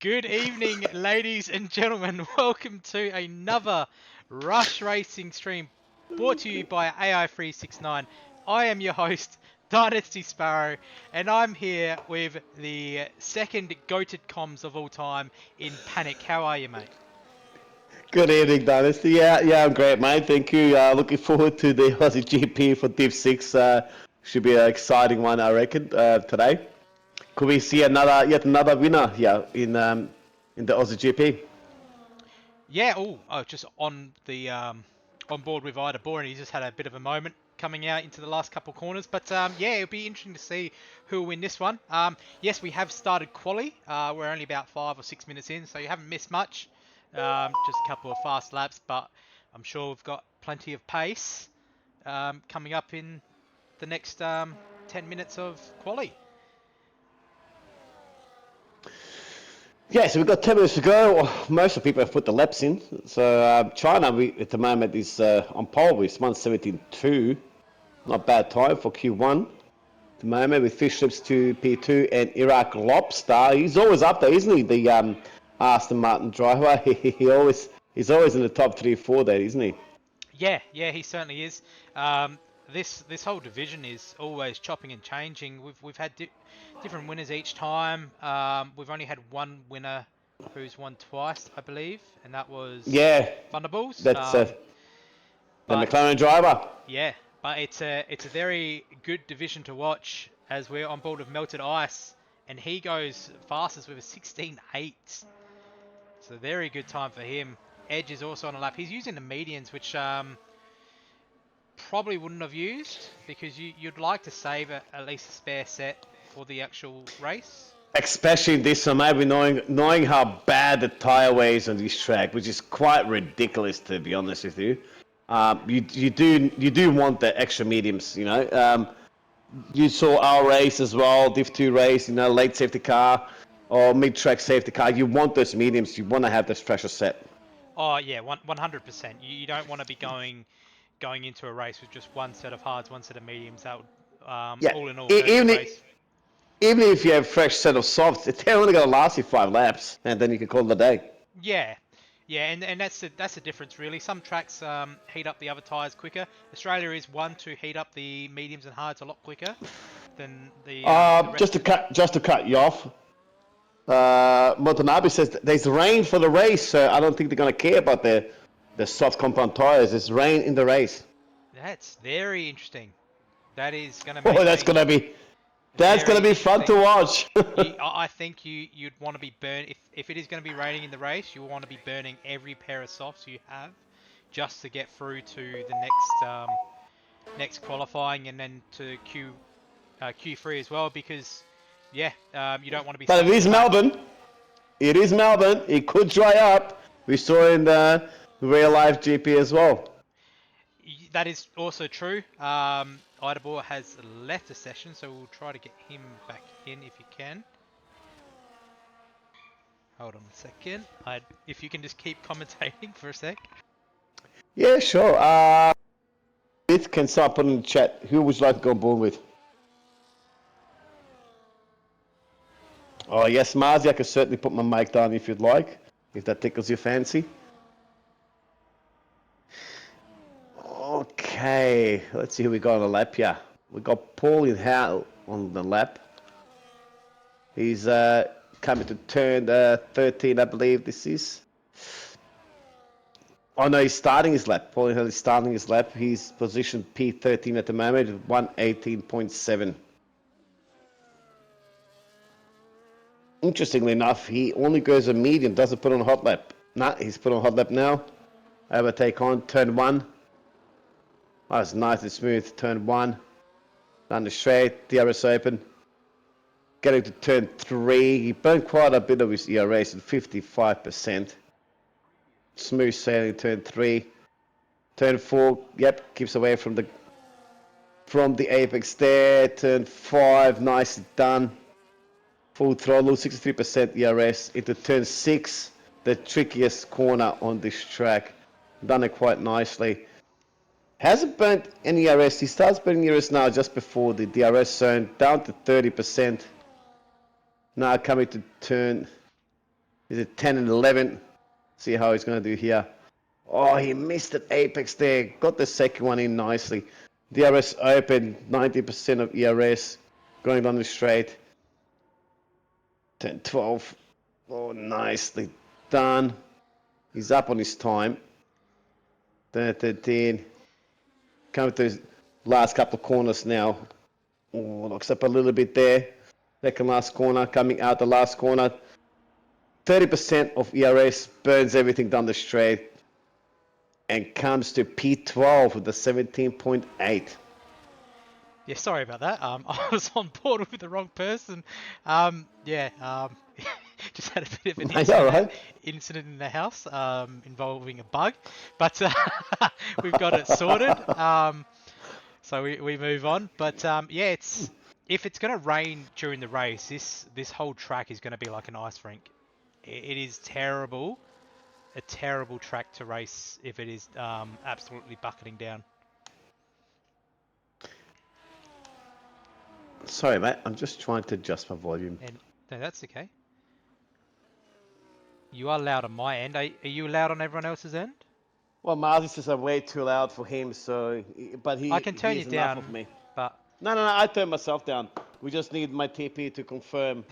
Good evening, ladies and gentlemen. Welcome to another Rush Racing stream brought to you by AI369. I am your host, Dynasty Sparrow, and I'm here with the second goated comms of all time in Panic. How are you, mate? Good evening, Dynasty. Yeah, I'm great, mate. Thank you. Looking forward to the Aussie GP for Div 6. Should be an exciting one, I reckon, today. Could we see yet another winner here in the Aussie GP? Yeah, just on the on board with Ida Boren. He just had a bit of a moment coming out into the last couple of corners, but yeah, it'll be interesting to see who will win this one. Yes, we have started quali. We're only about 5 or 6 minutes in, so you haven't missed much. Just a couple of fast laps, but I'm sure we've got plenty of pace coming up in the next 10 minutes of quali. Yeah, so we've got 10 minutes to go. Most of the people have put the laps in. So China, at the moment, is on pole with 1:17.2. Not bad time for Q1. At the moment, with Fish Lips to P2 and Iraq Lobster. He's always up there, isn't he? The Aston Martin driver. He's always in the top 3 or 4 there, isn't he? Yeah, he certainly is. This whole division is always chopping and changing. We've had different winners each time. We've only had one winner who's won twice, I believe, and that was Yeah, Thunderballs. that's the But McLaren driver. yeah, but it's a very good division to watch as we're on board with Melted Ice, and he goes fastest with a 16.8. It's a very good time for him. Edge is also on a lap. He's using the medians, which probably wouldn't have used because you'd like to save at least a spare set for the actual race. Especially this one, maybe knowing how bad the tire wear is on this track, which is quite ridiculous to be honest with you. You do want the extra mediums, you know. You saw our race as well, Div 2 race, late safety car or mid-track safety car. You want those mediums. You want to have this pressure set. Oh yeah, 100%. You don't want to be going into a race with just one set of hards, one set of mediums. That would Yeah, all in all e- hurt your even race. even if you have fresh set of softs, they're only gonna last you 5 laps, and then you can call it a day. Yeah, yeah, and that's the difference really. Some tracks heat up the other tires quicker. Australia is one to heat up the mediums and hards a lot quicker than the rest. Just to cut you off, Motonabe says that there's rain for the race, so I don't think they're gonna care about the soft compound tires. There's rain in the race. That's very interesting. That is going to Oh, make that's things gonna be that's very gonna be fun to interesting. watch. I think you'd want to be if it is going to be raining in the race. You want to be burning every pair of softs you have just to get through to the next qualifying and then to Q3 as well because yeah, you don't want to be But it stuck in the is back. Melbourne. It is Melbourne. It could dry up. We saw in the real life GP as well. That is also true. Idabor has left the session, so we'll try to get him back in if you can. Hold on a second. If you can just keep commentating for a sec. Yeah, sure. It can start putting in the chat. Who would you like to go on board with? Oh yes, Marzi, I can certainly put my mic down if you'd like, if that tickles your fancy. Okay, let's see who we got on the lap here. We got Pauline Howe on the lap. He's coming to turn 13, I believe this is. Oh no, he's starting his lap. Pauline Howe is starting his lap. He's positioned P13 at the moment, 118.7. Interestingly enough, he only goes a medium, doesn't put on a hot lap. Nah, he's put on a hot lap now. Overtake on turn 1. Oh, it's nice and smooth. Turn 1. Down the straight, DRS open. Getting to turn 3. He burned quite a bit of his ERAs at 55%. Smooth sailing turn 3. Turn 4, yep, keeps away from the apex there. Turn 5, nicely done. Full throttle, 63% ERS into turn 6, the trickiest corner on this track. Done it quite nicely. Hasn't burnt any ERS. He starts burning ERS now just before the DRS zone, down to 30%. Now coming to turn Is it 10 and 11? See how he's going to do here. Oh, he missed an apex there. Got the second one in nicely. DRS open, 90% of ERS. Going down the straight. 10, 12. Oh, nicely done. He's up on his time. 10, 13. Coming to his last couple of corners now. Oh, locks up a little bit there. Second last corner, coming out the last corner. 30% of ERS burns everything down the straight and comes to P12 with the 17.8. Yeah, sorry about that. I was on board with the wrong person. Yeah, just had a bit of an Are you alright? incident in the house involving a bug, but we've got it sorted. So we move on. But yeah, if it's going to rain during the race, this whole track is going to be like an ice rink. It is terrible, a terrible track to race if it is absolutely bucketing down. Sorry, mate. I'm just trying to adjust my volume. And no, that's okay. You are loud on my end. Are you loud on everyone else's end? Well, Mars is just way too loud for him, so but I can turn he you is enough of down, me. but No, I turned myself down. We just need my TP to confirm.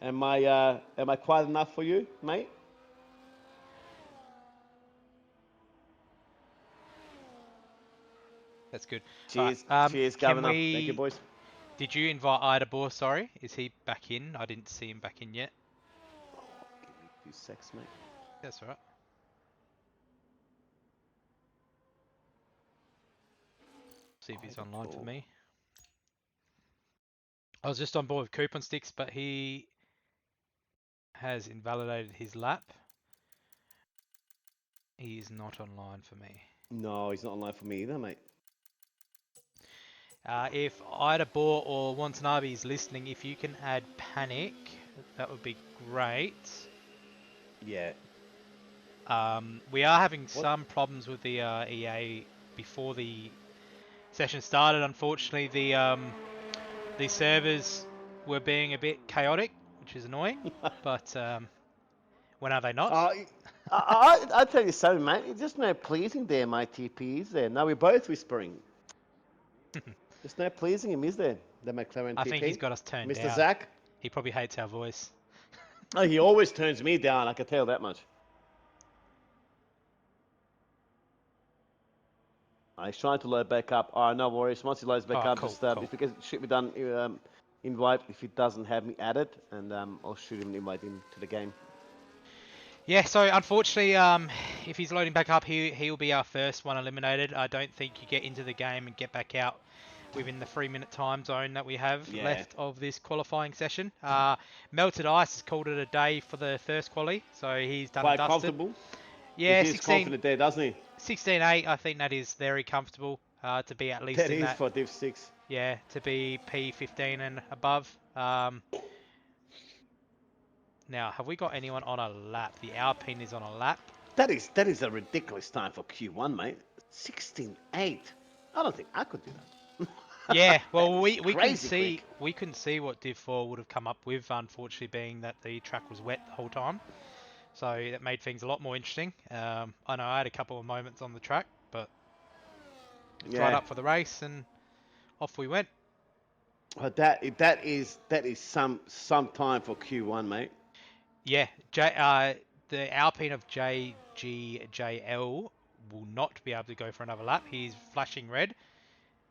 Am I quiet enough for you, mate? that's good. All Cheers, right. cheers, Can Governor. Thank you, we? boys. Did you invite Idabor? Sorry, is he back in? I didn't see him back in yet. Give me 2 secs, mate. That's all right. See if he's online for me. I was just on board with Coupon Sticks, but he has invalidated his lap. He is not online for me. No, he's not online for me either, mate. If Idabor or Watanabe is listening, if you can add Panic, that would be great. Yeah. We are having some problems with the EA before the session started. Unfortunately, the servers were being a bit chaotic, which is annoying. But when are they not? I tell you something, mate. It's just no pleasing there, my TP, is there? No, we're both whispering. There's no pleasing him, is there? The McLaren I TP. think he's got us turned Mr. down. Zach? He probably hates our voice. Oh, he always turns me down, I can tell that much. He's trying to load back up. Oh, no worries. Once he loads back up, Cool, just cool. if it should be done, invite if he doesn't have me added, and I'll shoot him and invite him to the game. Yeah, so unfortunately, if he's loading back up, he'll be our first one eliminated. I don't think you get into the game and get back out within the 3-minute time zone that we have left of this qualifying session. Melted Ice has called it a day for the first quali, so he's done Quite and dusted. comfortable. Yeah, He's confident there, doesn't he? 16.8, I think that is very comfortable to be at least That in is that. for Div 6. Yeah, to be P15 and above. Now, have we got anyone on a lap? The Alpine is on a lap. That is a ridiculous time for Q1, mate. 16.8. I don't think I could do that. Yeah, well, we couldn't see what Div 4 would have come up with, unfortunately, being that the track was wet the whole time. So that made things a lot more interesting. I know I had a couple of moments on the track, but dried up for the race and off we went. That is some time for Q1, mate. Yeah, the Alpine of JGJL will not be able to go for another lap. He's flashing red.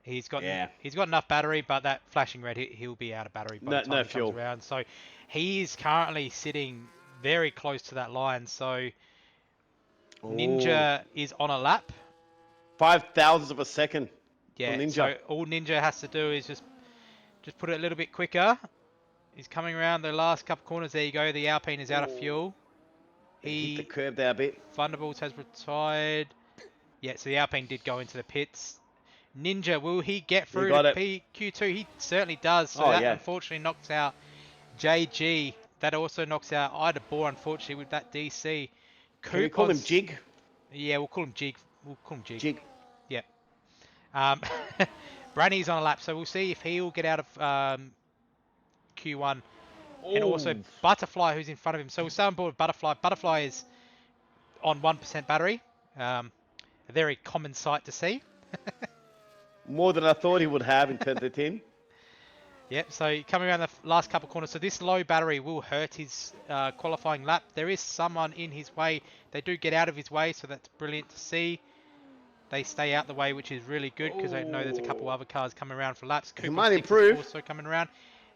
He's got enough battery, but that flashing red, he'll be out of battery by the time he comes around. So he is currently sitting very close to that line. So Ninja is on a lap. 5,000ths of a second. Yeah. Ninja. So all Ninja has to do is just put it a little bit quicker. He's coming around the last couple corners. There you go. The Alpine is out of fuel. He hit the curb there a bit. Thunderbolts has retired. Yeah, so the Alpine did go into the pits. Ninja, will he get through to Q2? He certainly does. So that unfortunately knocks out JG. That also knocks out Idabor, unfortunately, with that DC. Can we call him Jig? Yeah, we'll call him Jig. Jig. Yeah. Branny's on a lap, so we'll see if he'll get out of Q1 and also Oh, Butterfly, who's in front of him. So we'll stay on board with Butterfly. Butterfly is on 1% battery. A very common sight to see. more than I thought he would have in turn 13. Yep, so coming around the last couple corners. So this low battery will hurt his qualifying lap. There is someone in his way. They do get out of his way, so that's brilliant to see. They stay out the way, which is really good because I know there's a couple other cars coming around for laps. He Cooper might 6 is improve. also coming around.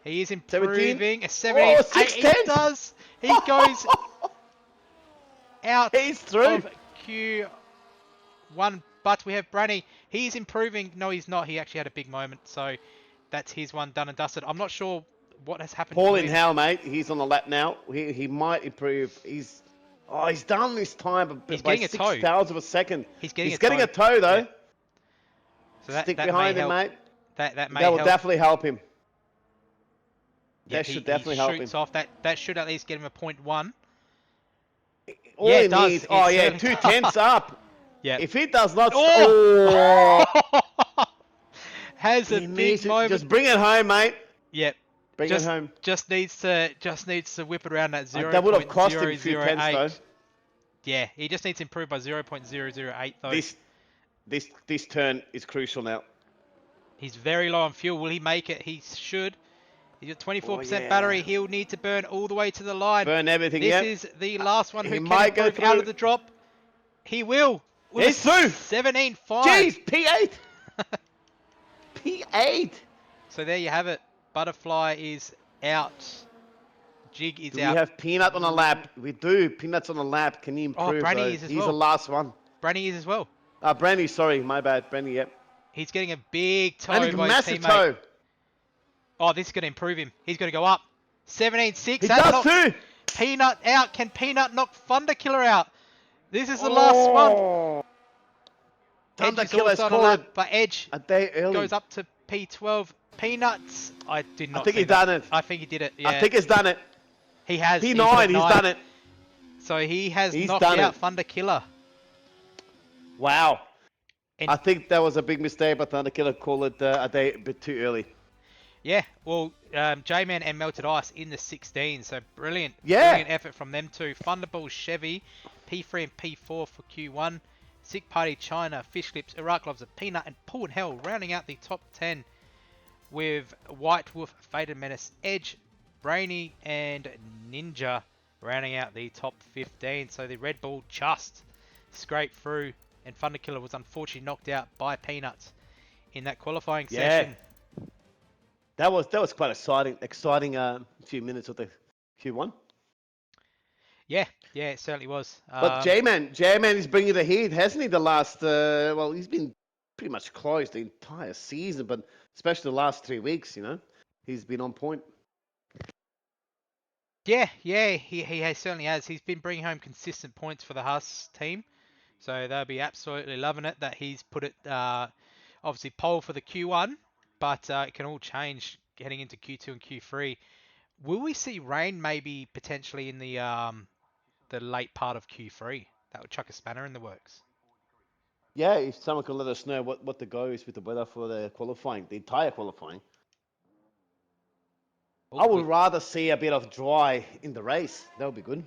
He is 17. improving. A 17. Oh, 6 He tenths. does. He goes out He's through. of Q1, but we have Branny. He's improving. No, he's not. He actually had a big moment, so that's his one done and dusted. I'm not sure what has happened Paul to in him. hell, mate. He's on the lap now. He might improve. He's done this time He's by getting a toe. 0.6 of a second. He's getting a toe though. Yeah. So Stick that may behind him, help. mate. That may That will help. definitely help him. Yeah, That should definitely help him. shoots off. That should at least get him a 0.1. All Yeah, he it does. needs. It Oh yeah, certainly 2 does. tenths up. Yeah. If he does not. Oh! Has a he big needs to moment. just bring it home, mate. Yep. Bring it home. Just needs to whip it around that 0. That would have cost him a few tenths though. Yeah, he just needs to improve by 0.008 though. This turn is crucial now. He's very low on fuel. Will he make it? He should. He's got 24% yeah. battery. He'll need to burn all the way to the line. Burn everything. This Yep. is the last one He who might can go improve out through. of the drop. He will. With He's through. 17.5. Jeez, P8. P8. So there you have it. Butterfly is out. Jig is Do out. we have Peanut on a lap? We do. Peanut's on a lap. Can he improve? Branny is as He's well. the last one. Branny is as well. Brandy, sorry. My bad. Brandy, yep. He's getting a big toe And a by his massive teammate. toe. Oh, this is going to improve him. He's going to go up. 17.6. He does too. Peanut out. Can Peanut knock Thunder Killer out? This is the last one. Thunder Edge is Killer's also on a called lap, but Edge a day early. goes up to P12. Peanuts. I did not. I think see he's that. done it. I think he did it. Yeah. I think he's done it. He has. P9, he's done it. So he has He's knocked done out it. Thunder Killer. Wow. And I think that was a big mistake, but Thunder Killer called it a day a bit too early. Yeah, well, J-Man and Melted Ice in the 16, so brilliant. Yeah. Brilliant effort from them two. Thunderball Chevy, P3 and P4 for Q1. Sick Party China, Fish Lips, Iraq Gloves of Peanut, and Paul and Hell rounding out the top 10 with White Wolf, Faded Menace, Edge, Brainy, and Ninja rounding out the top 15. So the Red Bull just scraped through, and Thunder Killer was unfortunately knocked out by Peanuts in that qualifying session. That was quite exciting few minutes of the Q1. Yeah, it certainly was. But J-Man is bringing the heat, hasn't he? The last, he's been pretty much close the entire season, but especially the last 3 weeks, he's been on point. Yeah, he certainly has. He's been bringing home consistent points for the Haas team, so they'll be absolutely loving it that he's put it, obviously pole for the Q1, but it can all change heading into Q2 and Q3. Will we see rain maybe potentially in the late part of Q3? That would chuck a spanner in the works. Yeah, if someone can let us know what the go is with the weather for the qualifying, the entire qualifying. I would rather see a bit of dry in the race. That would be good.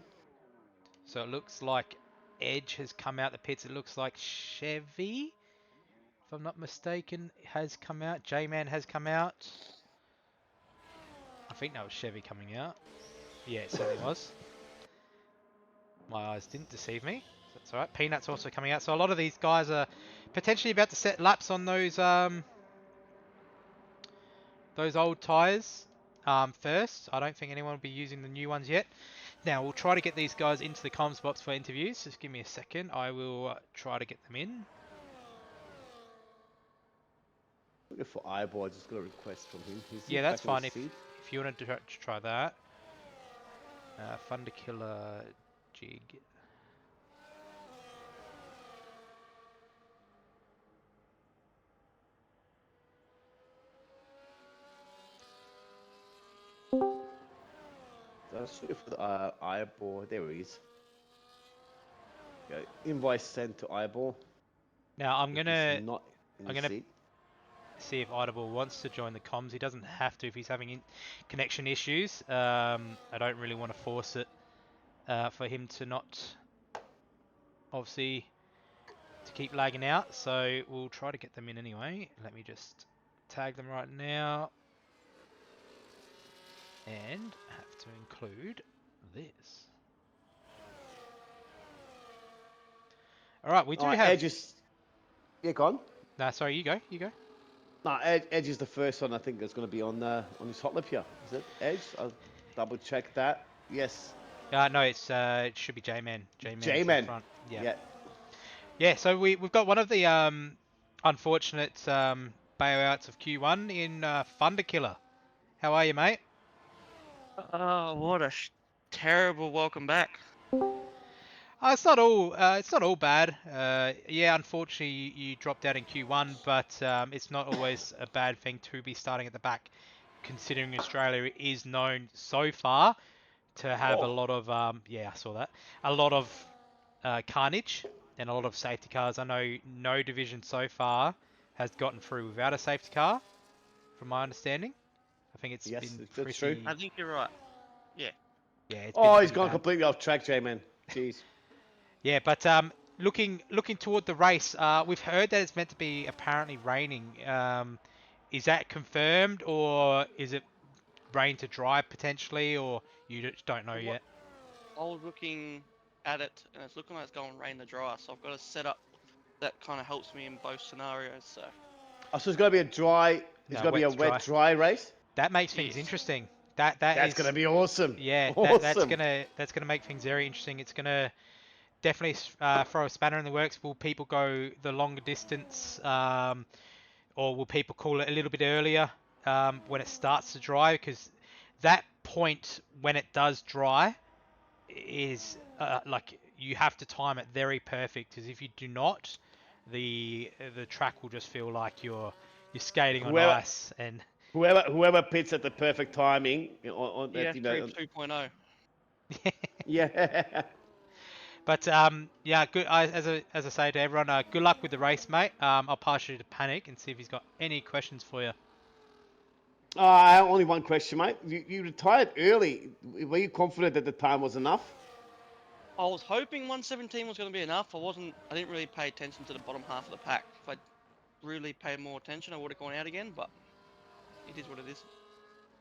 So it looks like Edge has come out the pits. It looks like Chevy, if I'm not mistaken, has come out. J-Man has come out. I think that was Chevy coming out. Yeah, it certainly was. My eyes didn't deceive me. That's alright. Peanut's also coming out. So a lot of these guys are potentially about to set laps on those old tyres first. I don't think anyone will be using the new ones yet. Now, we'll try to get these guys into the comms box for interviews. Just give me a second. I will try to get them in. Looking for Eyeball, I just got a request from him. Yeah, that's fine. If you want to try that. Thunder Killer Jig. That's for the Eyeball. There he is. Okay, invoice sent to Eyeball. Now I'm gonna see if Idlebull wants to join the comms. He doesn't have to if he's having connection issues. I don't really want to force it for him to not, obviously, to keep lagging out. So we'll try to get them in anyway. Let me just tag them right now. And have to include this. Alright, we do have... Edge is... Yeah, go on. Nah, sorry, you go. You go. No, Edge is the first one I think that's going to be on his hot lip here. Is it Edge? I'll double check that. Yes. No, it should be J-Man. J-Man. Front. Yeah. Yeah. Yeah, so we've got one of the unfortunate bailouts of Q1 in Thunderkiller. How are you, mate? Oh, what a terrible welcome back. It's not all bad. Yeah, unfortunately you dropped out in Q1, but it's not always a bad thing to be starting at the back, considering Australia is known so far to have a lot of yeah, I saw that, a lot of carnage and a lot of safety cars. I know no division so far has gotten through without a safety car, from my understanding. I think it's been that's pretty... true. I think you're right. Yeah. Yeah, it's Oh, been he's pretty gone bad. completely off track, J-Man. Jeez. Yeah, but looking toward the race, we've heard that it's meant to be apparently raining. Is that confirmed, or is it rain to dry potentially, or you just don't know yet? I was looking at it, and it's looking like it's going rain to dry, so I've got a setup that kind of helps me in both scenarios. So Oh, so it's going to be a dry... It's going to be a wet, dry race? That makes things Yes. interesting. That's going to be awesome. Yeah, Awesome. that's gonna make things very interesting. It's gonna definitely throw a spanner in the works. Will people go the longer distance, or will people call it a little bit earlier when it starts to dry? Because that point when it does dry is like you have to time it very perfect. Because if you do not, the track will just feel like you're skating on ice. And whoever pits at the perfect timing on yeah, that, you know. 2.0. Yeah. But yeah, good. As I say to everyone, good luck with the race, mate. I'll pass you to Panic and see if he's got any questions for you. I have only one question, mate. You retired early. Were you confident that the time was enough? I was hoping 117 was going to be enough. I didn't really pay attention to the bottom half of the pack. If I'd really paid more attention, I would have gone out again, but it is what it is.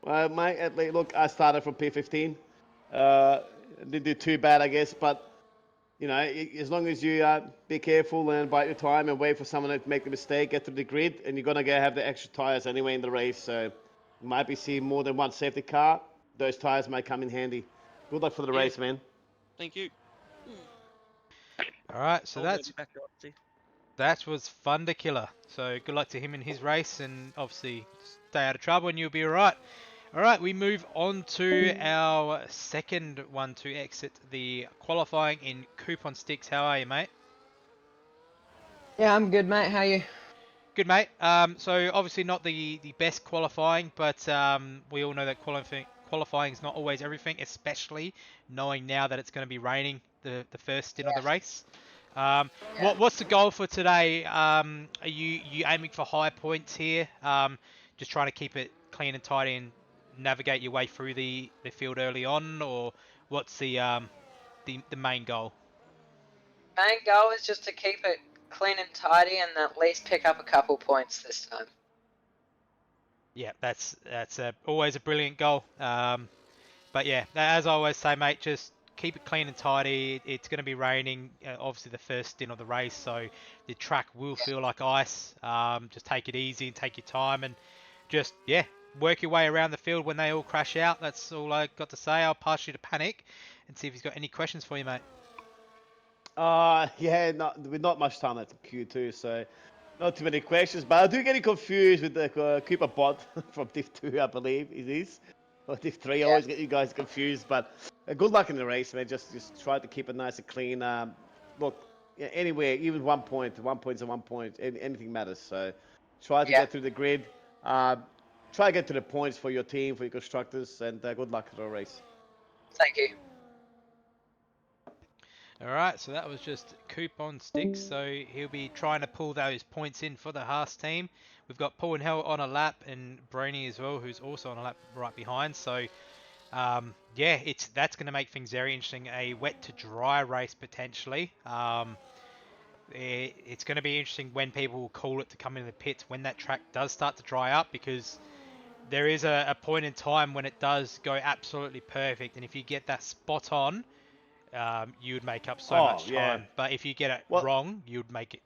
Well, mate, look, I started from P15. Didn't do too bad, I guess, but you know, as long as you be careful and bite your time and wait for someone to make the mistake, get to the grid, and you're gonna have the extra tires anyway in the race, so you might be seeing more than one safety car. Those tires might come in handy. Good luck for the race, man. Thank you. All right, so I'll be back, obviously. that was Thunderkiller. So good luck to him in his race, and obviously stay out of trouble, and you'll be all right. All right, we move on to our second one to exit the qualifying in Coupon Sticks. How are you, mate? Yeah, I'm good, mate. How are you? Good, mate. So obviously not the best qualifying, but we all know that qualifying is not always everything, especially knowing now that it's going to be raining the first stint of the race. What's the goal for today? Are you aiming for high points here? Just trying to keep it clean and tidy and navigate your way through the field early on, or what's the main goal? Main goal is just to keep it clean and tidy and at least pick up a couple points this time. Yeah, that's always a brilliant goal. But yeah, as I always say, mate, just keep it clean and tidy. It's going to be raining, obviously the first stint of the race, so the track will feel like ice. Just take it easy and take your time, and just work your way around the field when they all crash out. That's all I got to say. I'll pass you to Panic and see if he's got any questions for you, mate. With not much time at Q2, so not too many questions. But I do get confused with the Cooper bot from Div 2, I believe it is. Or Div 3, I always get you guys confused. But good luck in the race, man. Just try to keep it nice and clean. Look, anywhere, even 1 point. 1 point's a 1 point. Anything matters. So try to get through the grid. Try to get to the points for your team, for your constructors, and good luck in the race. Thank you. All right, so that was just coupon sticks. So he'll be trying to pull those points in for the Haas team. We've got Paul and Hell on a lap, and Brainy as well, who's also on a lap right behind. So yeah, that's going to make things very interesting. A wet to dry race potentially. It's going to be interesting when people will call it to come into the pits when that track does start to dry up, because there is a point in time when it does go absolutely perfect, and if you get that spot on, you would make up so Oh much yeah. time. But if you get it Well, wrong, you would make it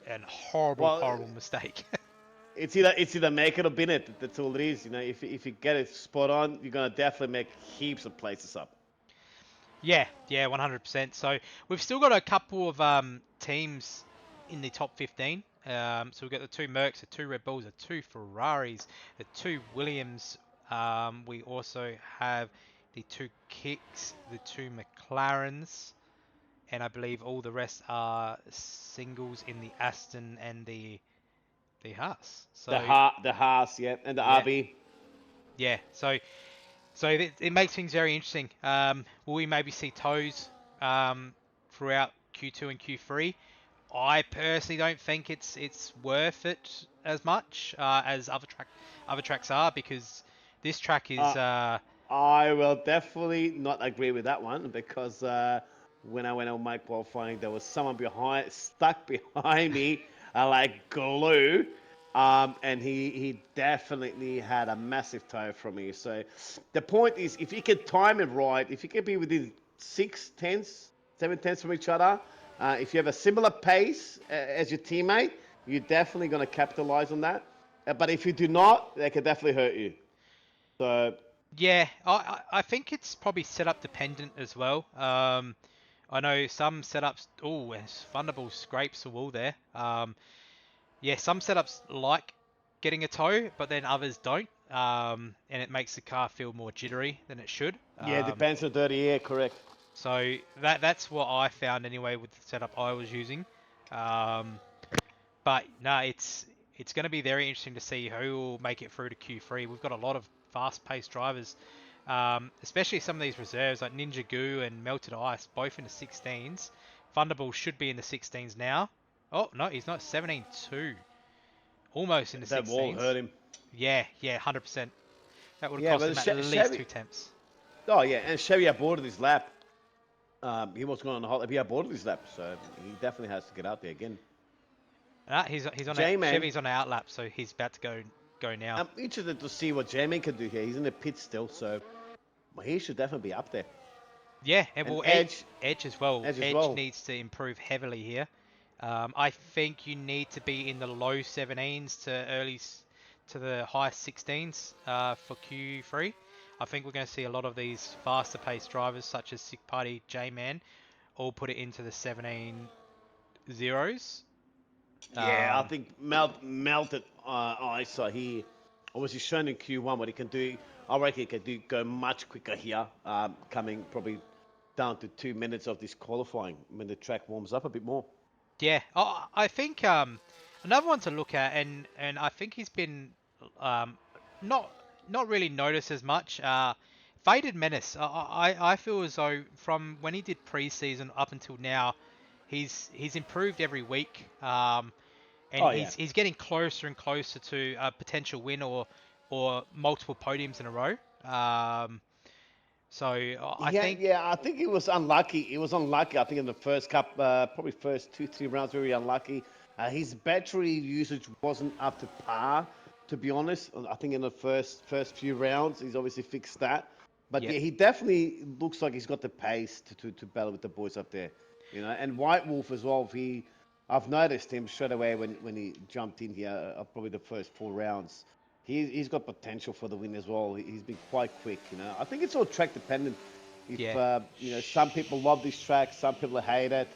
an horrible, well, horrible mistake. it's either make it or bin it. That's all it is. If you get it spot on, you're gonna definitely make heaps of places up. Yeah, 100%. So we've still got a couple of teams in the top 15. So we've got the two Mercs, the two Red Bulls, the two Ferraris, the two Williams. We also have the two Kicks, the two McLarens, and I believe all the rest are singles in the Aston and the Haas. So The Haas, yeah, and the yeah, RB. yeah. So it makes things very interesting. Will we maybe see toes throughout Q2 and Q3? I personally don't think it's worth it as much as other tracks are, because this track is Uh, I will definitely not agree with that one because when I went on my qualifying, there was someone stuck behind me, like glue, and he definitely had a massive toe from me. So the point is, if you can time it right, if you can be within 6 tenths, 7 tenths from each other, if you have a similar pace as your teammate, you're definitely going to capitalize on that. But if you do not, they can definitely hurt you. So yeah. I think it's probably setup dependent as well. I know some setups. Oh, Thunderbolt scrapes the wall there. Yeah, some setups like getting a toe, but then others don't, and it makes the car feel more jittery than it should. yeah, depends on dirty air, correct. So that's what I found anyway with the setup I was using. Um, but no, it's going to be very interesting to see who will make it through to Q3. We've got a lot of fast-paced drivers, especially some of these reserves like Ninja Goo and Melted Ice, both in the 16s. Thunderball should be in the 16s now. Oh no, he's not. 17.2. Almost in the That wall 16s. hurt him. Yeah, 100%. That would have Yeah, cost but him at least Chevy. 2 tenths. Oh yeah, and Chevy aborted his lap. He was going on the hot lap. He aborted his lap, so he definitely has to get out there again. He's on a J-Man, Chevy's on an outlap, so he's about to go now. I'm interested to see what J-Man can do here. He's in the pit still, so he should definitely be up there. Yeah, and And well, Edge, Edge as well. Edge as Edge well. needs to improve heavily here. I think you need to be in the low 17s to the high 16s for Q3. I think we're going to see a lot of these faster paced drivers such as Sick Party, J-Man, all put it into the 17 zeros. Yeah, I Um, think melted ice. So he obviously shown in Q1 what he can do. I reckon he can go much quicker here, coming probably down to 2 minutes of this qualifying when the track warms up a bit more. Yeah, I think another one to look at, and I think he's been um, not not really noticed as much. Faded Menace. I feel as though from when he did preseason up until now, he's improved every week. And Oh yeah. he's getting closer and closer to a potential win or multiple podiums in a row. So I Yeah, think yeah. I think he was unlucky. He was unlucky. I think in the first cup, probably first 2-3 rounds, very unlucky. His battery usage wasn't up to par, to be honest. I think in the first few rounds, he's obviously fixed that. But yeah, yeah, he definitely looks like he's got the pace to battle with the boys up there, And White Wolf as well. I've noticed him straight away when he jumped in here, probably the first 4 rounds. He's got potential for the win as well. He's been quite quick. I think it's all track dependent. If yeah. some people love this track, some people hate it.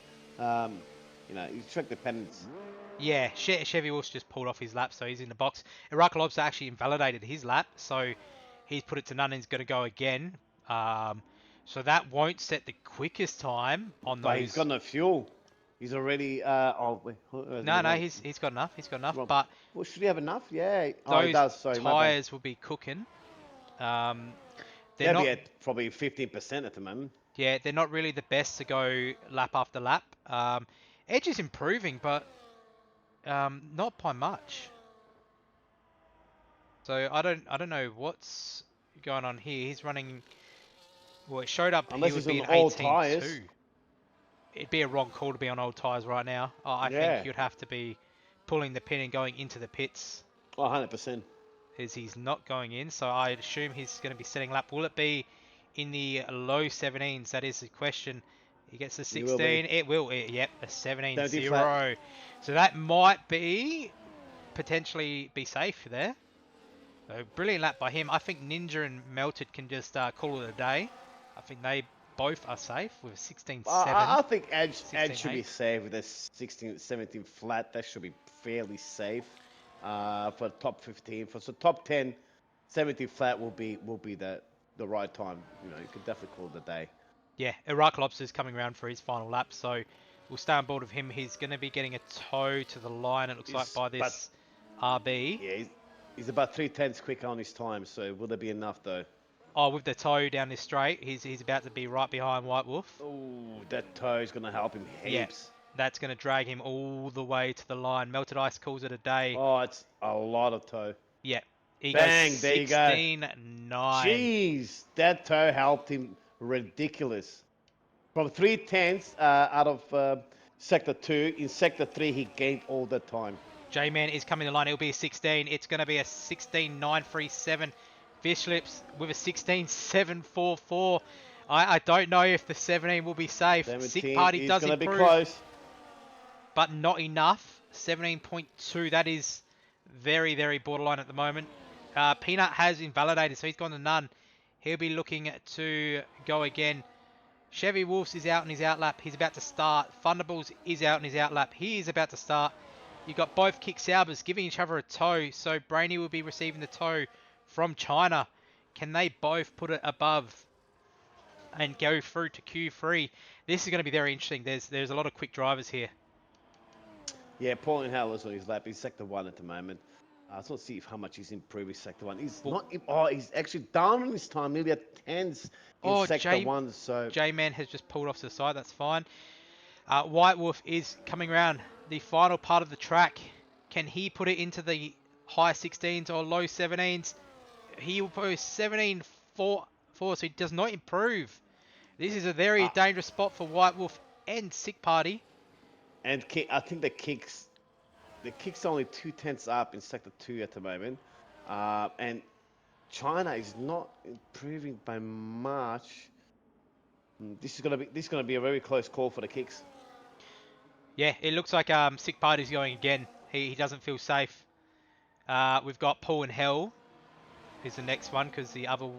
It's track dependent. Yeah, Chevy also just pulled off his lap, so he's in the box. Iraq Lobster actually invalidated his lap, so he's put it to none and he's going to go again. So that won't set the quickest time on But he's got those. no fuel. He's already. Wait, No, he's got enough. He's got enough, Well, but should he have enough? Yeah. Oh, he those does. Sorry, my bad. tires will be cooking. Um, they're They'll be not. at probably 15% at the moment. Yeah, they're not really the best to go lap after lap. Edge is improving, but not by much. So I don't know what's going on here. He's running. Well, it showed up he Unless would he's be on an old tyres. 18.2. It'd be a wrong call to be on old tyres right now. I think Yeah. you'd have to be pulling the pin and going into the pits. Oh, 100%. Is he's not going in, so I'd assume he's going to be setting lap. Will it be in the low 17s? That is the question. He gets a He will be. 16. It will. Yep, a 70 flat. 17.0. So that might be potentially be safe there. So brilliant lap by him. I think Ninja and Melted can just call it a day. I think they both are safe with a 16.7. I think Edge 16.8. should be safe with a 16, 17 flat. That should be fairly safe for top 15. For so top 10, 17 flat will be the right time. You know, you could definitely call it a day. Yeah, Iraq Lobster's coming around for his final lap, so we'll stay on board with him. He's going to be getting a toe to the line, it looks like, by this RB. Yeah, he's about 3/10 quicker on his time. So will there be enough though? Oh, with the toe down this straight, he's about to be right behind White Wolf. Oh, that toe is gonna help him Yeah, heaps. that's going to drag him all the way to the line. Melted Ice calls it a day. Oh, it's a lot of toe. Yeah, he Bang, goes there you go. 16.9. Jeez, that toe helped him ridiculous. From 3/10 out of sector 2, in sector 3 he gained all the time. J-Man is coming to the line. It'll be a 16. It's going to be a 16.937. Fishlips with a 16.744. I don't know if the 17 will be safe. Sick Party does gonna improve, be close. but not enough. 17.2. That is very, very borderline at the moment. Peanut has invalidated, so he's gone to none. He'll be looking to go again. Chevy Wolves is out in his outlap. He's about to start. Thunderballs is out in his outlap. He is about to start. You've got both Kick Saubers giving each other a toe. So Brainy will be receiving the toe from China. Can they both put it above and go through to Q3? This is going to be very interesting. There's a lot of quick drivers here. Yeah, Pauline Howell's on his lap. He's sector 1 at the moment. Let's not see how much he's improved his sector 1. He's Well, not. Oh, he's actually down on his time, nearly at 10s in sector 1. So J-Man has just pulled off to the side. That's fine. White Wolf is coming around the final part of the track. Can he put it into the high 16s or low 17s? He will post 17.4, so he does not improve. This is a very dangerous spot for White Wolf and Sick Party. And I think the kicks only 2/10 up in sector 2 at the moment, and China is not improving by much. This is gonna be a very close call for the kicks. Yeah, it looks like Sick Party's going again. He doesn't feel safe. We've got Paul and Hell is the next one because the other.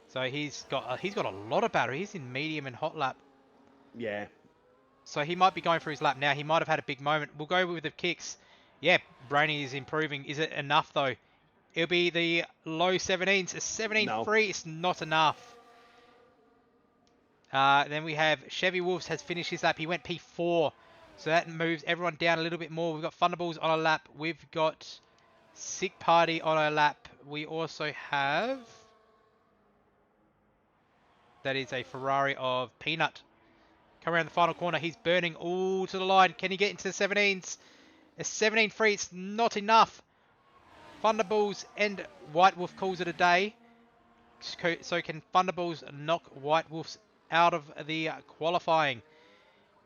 So he's got a lot of battery. He's in medium and hot lap. Yeah. So he might be going through his lap now. He might have had a big moment. We'll go with the kicks. Yeah, Brainy is improving. Is it enough though? It'll be the low 17s. A 17.3. No. It's not enough. Then we have Chevy Wolves has finished his lap. He went P4. So that moves everyone down a little bit more. We've got Thunderballs on a lap. We've got Sick Party on a lap. We also have... That is a Ferrari of Peanut. Come around the final corner. He's burning all to the line. Can he get into the 17s? A 17.3. It's not enough. Thunderballs and White Wolf calls it a day. So can Thunderballs knock White Wolves out of the qualifying?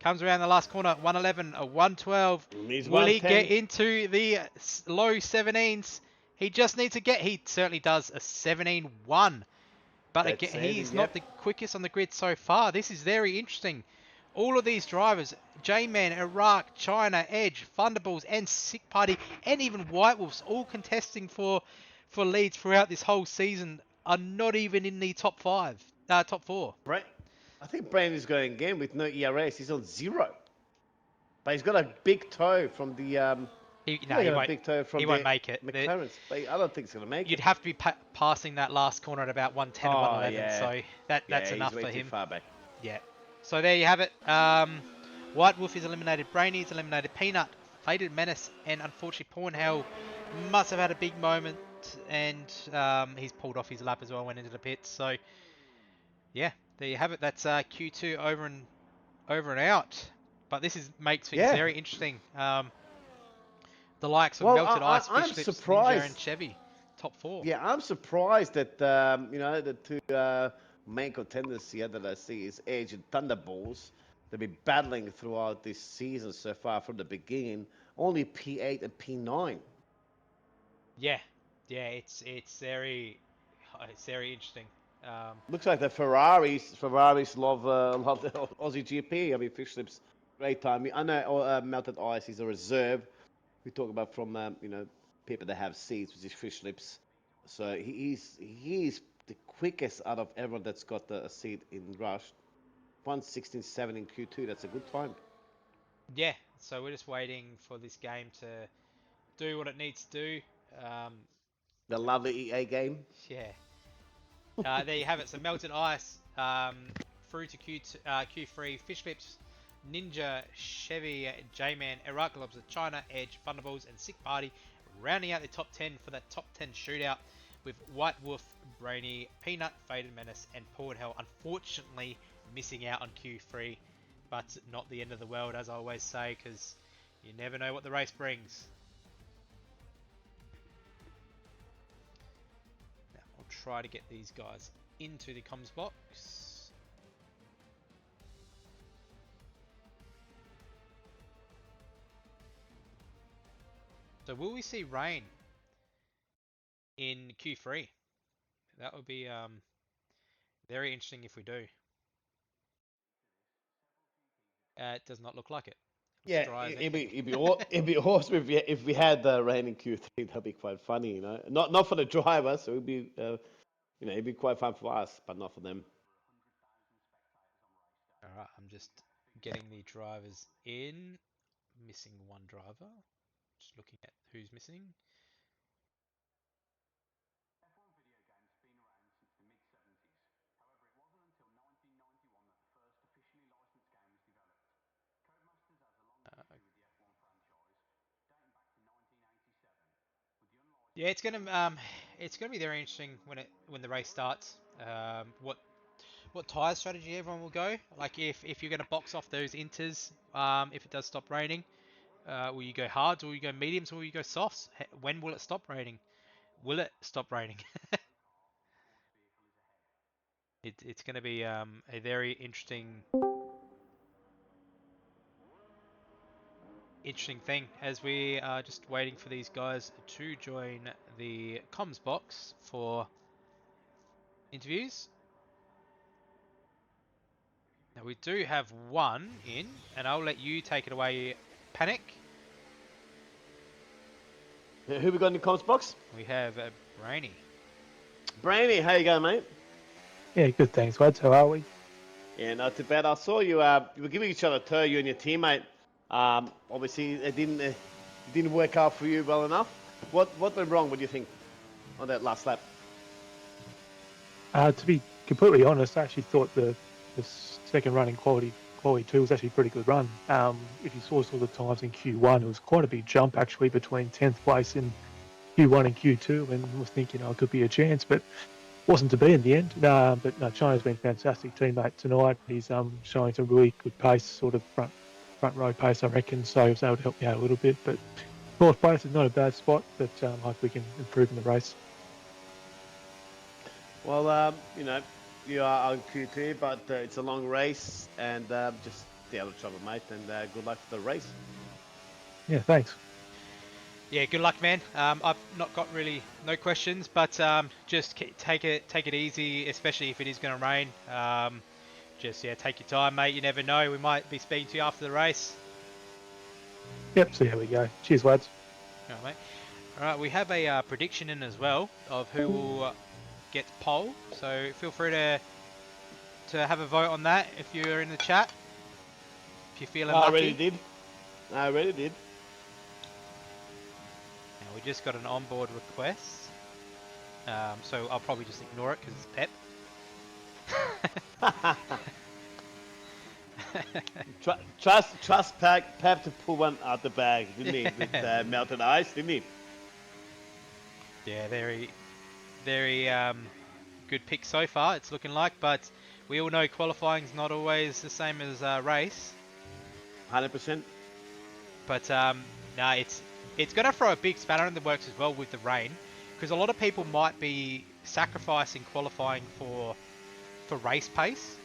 Comes around the last corner. 111, a 112. Will he get into the low 17s? He just needs to get... He certainly does a 17.1. But again, he's not the quickest on the grid so far. This is very interesting. All of these drivers, J-Man, Iraq, China, Edge, Thunderballs, and Sick Party, and even White Wolves, all contesting for leads throughout this whole season, are not even in the top 4. I think Brandon's going again with no ERS. He's on 0. But he's got a big toe from the... he won't make it. McLaren's, but I don't think he's going to make it. You'd have to be passing that last corner at about 110 or 111, yeah. So that's enough he's way for too him. far back. Yeah. So there you have it. White Wolf is eliminated. Brainy is eliminated. Peanut, Faded Menace, and unfortunately Pornhell must have had a big moment, and he's pulled off his lap as well, went into the pits. So yeah, there you have it. That's Q2 over and out. But makes things Yeah. very interesting. The likes of Well, Melted Ice, Fish I'm Lips, Ninja, and surprised. Chevy, top four. Yeah, I'm surprised that the two main contenders here that I see is Edge and Thunderbolts. They've been battling throughout this season so far from the beginning. Only P8 and P9. Yeah, yeah, it's very interesting. Um, Looks like the Ferraris love the Aussie GP. I mean, Fish Lips, great time. I know Melted Ice is a reserve. We talk about from people that have seats, which is Fish Lips. So he's the quickest out of everyone that's got a seat in Rush. 1:16.7 in Q2. That's a good time. yeah, so we're just waiting for this game to do what it needs to do. The lovely EA game. Yeah, there you have it. So Melted Ice through to Q3. Fish Lips, Ninja, Chevy, J-Man, Iraq Lobster, China, Edge, Thunderbolts, and Sick Party rounding out the top 10 for that top 10 shootout with White Wolf, Brainy, Peanut, Faded Menace, and Port Hell unfortunately missing out on Q3, but not the end of the world as I always say, because you never know what the race brings. Now I'll try to get these guys into the comms box. So will we see rain in Q3? That would be very interesting if we do. It does not look like it. Looks Yeah, dry as it'd be awesome if we had the rain in Q3. That'd be quite funny, you know. Not for the drivers. So it'd be it'd be quite fun for us, but not for them. Alright, I'm just getting the drivers in. Missing one driver. Just looking at who's missing. Uh, yeah, it's gonna be very interesting when the race starts. What tyre strategy everyone will go. Like if you're gonna box off those inters, if it does stop raining, will you go hards or will you go mediums or will you go softs? When will it stop raining? Will it stop raining? It's going to be a very interesting thing as we are just waiting for these guys to join the comms box for interviews. Now we do have one in, and I'll let you take it away, Panic. Who we got in the comments box? We have Brainy. Brainy, how you going, mate? Yeah, good. Thanks, Wads. How are we? Yeah, not too bad. I saw you. You were giving each other a tour, you and your teammate. Obviously, it didn't work out for you well enough. What went wrong? What do you think on that last lap? To be completely honest, I actually thought the second run in quality 2 was actually a pretty good run. If you saw the times in Q1, it was quite a big jump actually between 10th place in Q1 and Q2, and I was thinking it could be a chance, but wasn't to be in the end. But no, China's been a fantastic teammate tonight. He's showing some really good pace, sort of front row pace, I reckon. So he was able to help me out a little bit. But fourth place is not a bad spot, but hope we can improve in the race. Well, you are on Q2, but it's a long race, and just stay out of trouble, mate. And good luck for the race. Yeah, thanks. Yeah, good luck, man. I've not got really no questions, but just take it easy, especially if it is going to rain. Just take your time, mate. You never know. We might be speaking to you after the race. Yep. So here we go. Cheers, lads. All right, mate. All right, we have a prediction in as well of who will get pole. So feel free to have a vote on that if you're in the chat. If you're feeling lucky. I already did. Now we just got an onboard request. So I'll probably just ignore it because it's Pep. Trust Pep to pull one out the bag, didn't he? With Melted Ice, didn't he? Yeah, very good pick so far. It's looking like, but We all know qualifying's not always the same as race, 100%. but no, it's going to throw a big spanner in the works as well with the rain, because a lot of people might be sacrificing qualifying for race pace.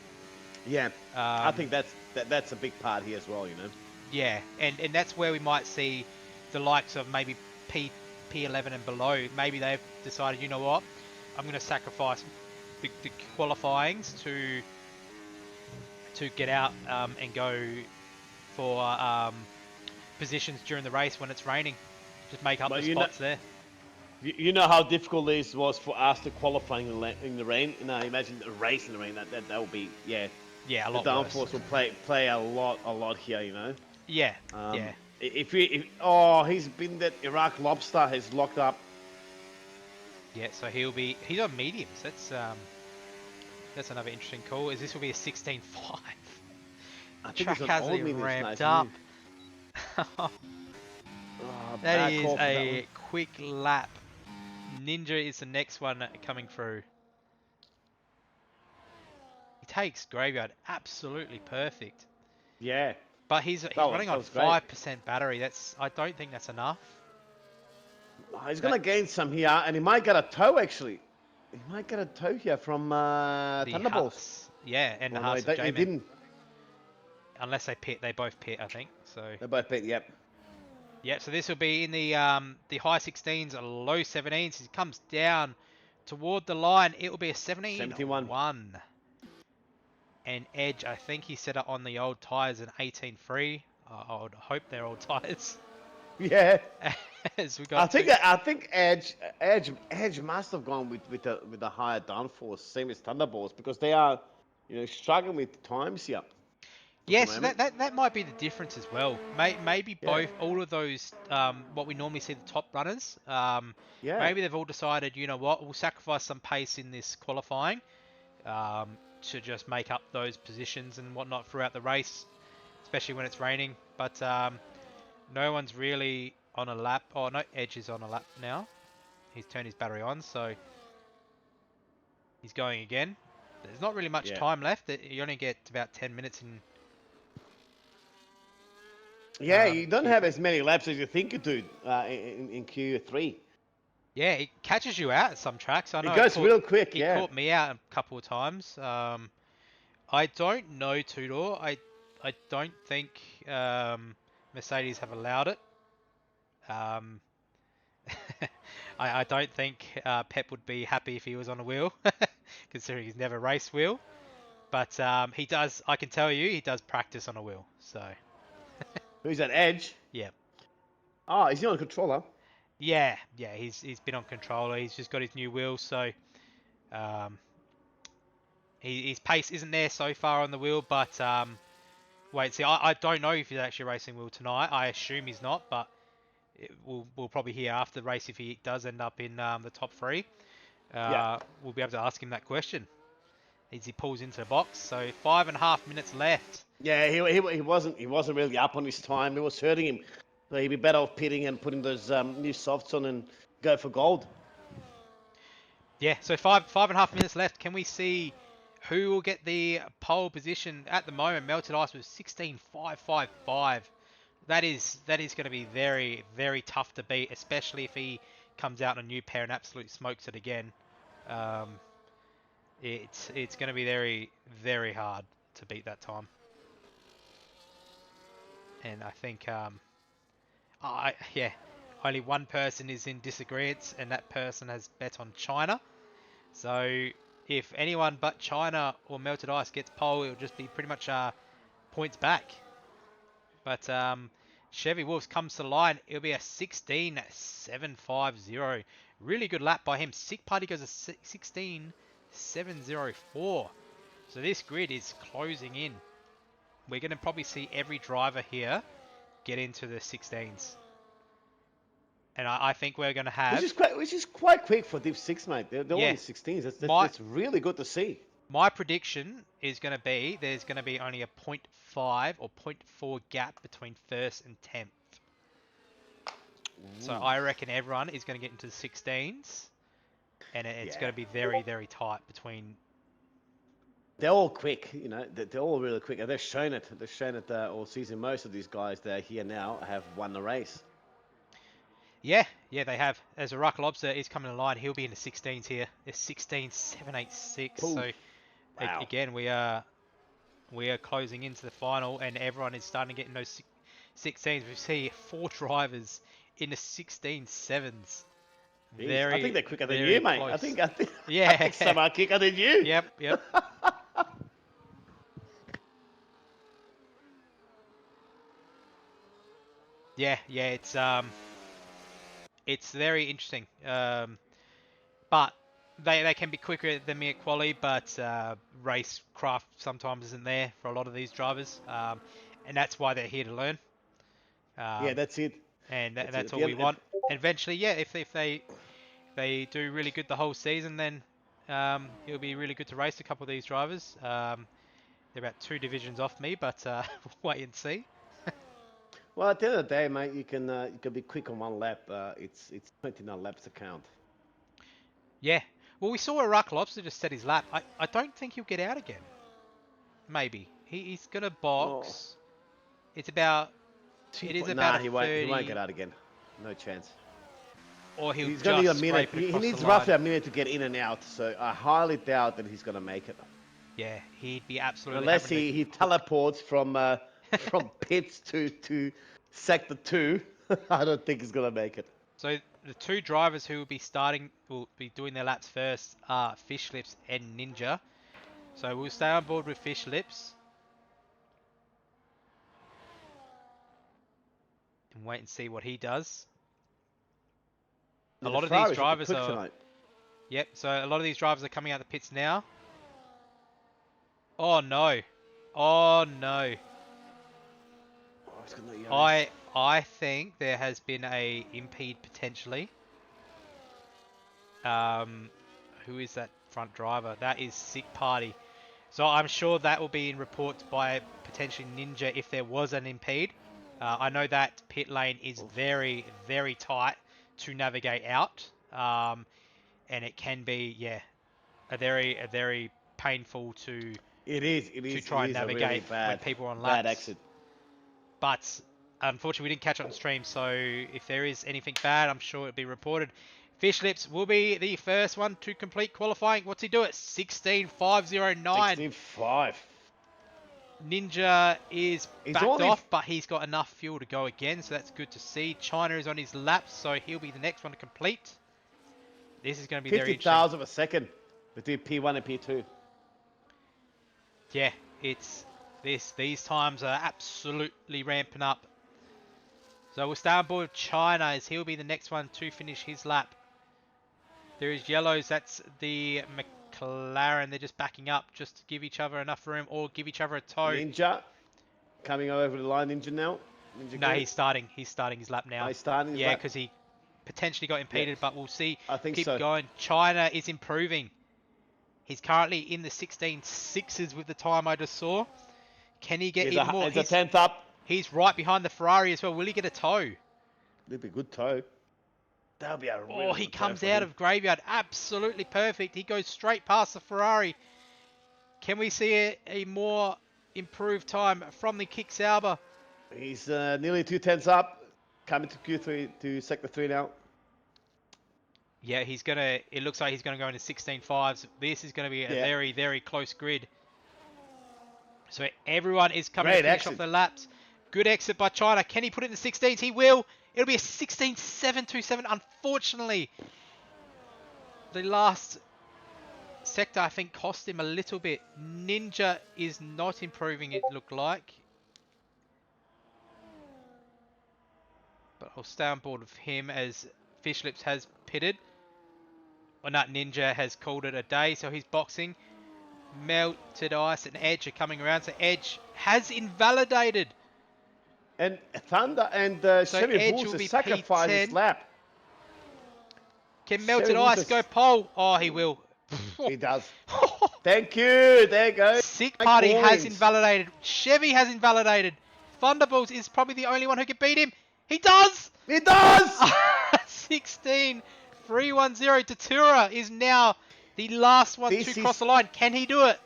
Yeah, I Um, think that's a big part here as well. You know. yeah, and that's where we might see the likes of maybe P11 and below. Maybe they've decided, you know what, I'm going to sacrifice the qualifyings to get out and go for positions during the race when it's raining. Just make up the But spots there. you know how difficult this was for us to qualify in the rain. You know, imagine a race in the rain. That would be, yeah. Yeah, a The lot worse. downforce will play a lot here. You know. Yeah, yeah. If he's been that Iraq lobster has locked up. Yeah, so he's on mediums. That's another interesting call. Is this will be a 16.5? I The think he's track on hasn't old even mediums. ramped Nice up. move. That Bad is call for that one. a quick lap. Ninja is the next one coming through. He takes Graveyard absolutely perfect. Yeah, But he's running that on was great. 5% battery. I don't think that's enough. He's That gonna gain some here, and he might get a toe actually. He might get a toe here from the Thunderbolts. Huts, yeah, and the Well, no, Hearts of he J-Man. didn't. Unless they pit, they both pit, I think. So They both beat. Yep. yeah, so this will be in the high 16s, low 17s. He comes down toward the line. It will be a 71. 17.1. And Edge, I think he set it on the old tyres an 18.3. I would hope they're old tyres. Yeah. As we I got think to. I think Edge must have gone with the higher downforce, same as Thunderbolts, because they are, struggling with times here at the Yeah, so moment. that might be the difference as well. Maybe Yeah. all of those, what we normally see the top runners, Yeah. maybe they've all decided, you know what, we'll sacrifice some pace in this qualifying to just make up those positions and whatnot throughout the race, especially when it's raining. But no one's really on a lap. Oh, no, Edge is on a lap now. He's turned his battery on, so he's going again. There's not really much Yeah. time left. You only get about 10 minutes in. Yeah, you don't have Q3. as many laps as you think you do in Q3. Yeah, it catches you out at some tracks. I It know goes real quick, it yeah. caught me out a couple of times. I don't know Tudor. I don't think Mercedes have allowed it. Um, I don't think Pep would be happy if he was on a wheel, considering he's never raced wheel. But he does. I can tell you, he does practice on a wheel. So Who's that Edge? yeah, Oh, is he on a controller? yeah. He's been on controller. He's just got his new wheel, so um, his pace isn't there so far on the wheel. But wait, see, I don't know if he's actually racing wheel tonight. I assume he's not, but we'll probably hear after the race if he does end up in the top three. Yeah. We'll be able to ask him that question as he pulls into the box. So 5.5 minutes left. Yeah, he wasn't really up on his time. It was hurting him. So he'd be better off pitting and putting those new softs on and go for gold. Yeah, so 5.5 minutes left. Can we see who will get the pole position at the moment? Melted Ice was 16.555. That is going to be very, very tough to beat, especially if he comes out in a new pair and absolute smokes it again. Um, it's going to be very, very hard to beat that time. And I think, yeah, only one person is in disagreement, and that person has bet on China. So if anyone but China or Melted Ice gets pole, it'll just be pretty much points back. But Chevy Wolves comes to the line. It'll be a 16.750. Really good lap by him. Sick Party goes a 16.704. So this grid is closing in. We're going to probably see every driver here get into the 16s. And I think we're going to have... Which is quite quick for Div 6, mate. They're all Yeah. in 16s. My, That's really good to see. My prediction is going to be there's going to be only a 0.5 or 0.4 gap between first and 10th. So I reckon everyone is going to get into the 16s, and it's going to be very, very tight between they're all quick. You know, they're all really quick, and they've shown it. They've shown it all season. Most of these guys that are here now have won the race. Yeah, they have. As a Ruck Lobster is coming to line, he'll be in the 16s here. It's 16,786. Oof. So Wow. again, we are closing into the final, and everyone is starting to get in those 16s. We see 4 drivers in the 16.7s. Jeez, I think they're quicker than very you, mate. close. I think I Yeah. think some are quicker than you. Yep. Yeah, it's very interesting. But they can be quicker than me at quali, but racecraft sometimes isn't there for a lot of these drivers, and that's why they're here to learn. Yeah, that's it. And That's that's it. all we want. And eventually, yeah, if they do really good the whole season, then it'll be really good to race a couple of these drivers. They're about 2 divisions off me, but we'll wait and see. Well, at the end of the day, mate, you can be quick on one lap. It's 29 laps to count. Yeah. Well, we saw a Ruck Lobster just set his lap. I don't think he'll get out again. Maybe. He's going to box. It is about Nah, a he 30. won't get out again. No chance. Or he'll He's just going to need a scrape minute. it He across needs the line. roughly a minute to get in and out. So I highly doubt that he's going to make it. Yeah, he'd be absolutely... Unless he teleports from pits to sector 2. I don't think he's going to make it. So the 2 drivers who will be doing their laps first are Fish Lips and Ninja. So we'll stay on board with Fish Lips. And wait and see what he does. A lot of these drivers are... Tonight. Yep, so a lot of these drivers are coming out the pits now. Oh no. Oh no. Oh, he's got no yellows. I think there has been a impede potentially. Who is that front driver? That is Sick Party. So I'm sure that will be in reports by potentially Ninja if there was an impede. I know that pit lane is very, very tight to navigate out. And it can be, a very painful to try and navigate when people are on laps. Bad exit. But unfortunately, we didn't catch it on stream, so if there is anything bad, I'm sure it'll be reported. Fish Lips will be the first one to complete qualifying. What's he do at 16.509? 16.5. Ninja is backed only off, but he's got enough fuel to go again, so that's good to see. China is on his laps, so he'll be the next one to complete. This is going to be very interesting. 50,000 of a second between P1 and P2. Yeah, it's these times are absolutely ramping up. So we'll stay on board with China as he'll be the next one to finish his lap. There is yellows, that's the McLaren. They're just backing up just to give each other enough room or give each other a tow. Ninja coming over the line. Ninja now. No, he's starting his lap now. He's starting his lap. because he potentially got impeded, but we'll see. I think Keep so. going. China is improving. He's currently in the 16.6s with the time I just saw. Can he get even more? He's a 10th up. He's right behind the Ferrari as well. Will he get a tow? It'd be a good tow. That'll be a really He good tow comes for out him. of graveyard. Absolutely perfect. He goes straight past the Ferrari. Can we see a more improved time from the Kick Sauber? He's nearly 2 tenths up. Coming to Q3 to sector 3 now. Yeah, it looks like he's gonna go into 16.5s. This is gonna be a very, very close grid. So everyone is coming to finish off their laps. Good exit by China. Can he put it in the 16s? He will. It'll be a 16.727. Unfortunately, the last sector, I think, cost him a little bit. Ninja is not improving, it looked like. But I'll stay on board with him as Fish Lips has pitted. Or not, Ninja has called it a day, so he's boxing. Melted Ice and Edge are coming around, so Edge has invalidated. And Thunder and Chevy Edge Bulls will have be sacrificed his P10. lap. Can Melted Chevy Ice Bulls go pole? Oh, he will. He does. Thank you. There you go. Sick Party has invalidated. Chevy has invalidated. Thunderbolts is probably the only one who can beat him. He does! He does! 16.310. Datura is now the last one to cross the line. Can he do it?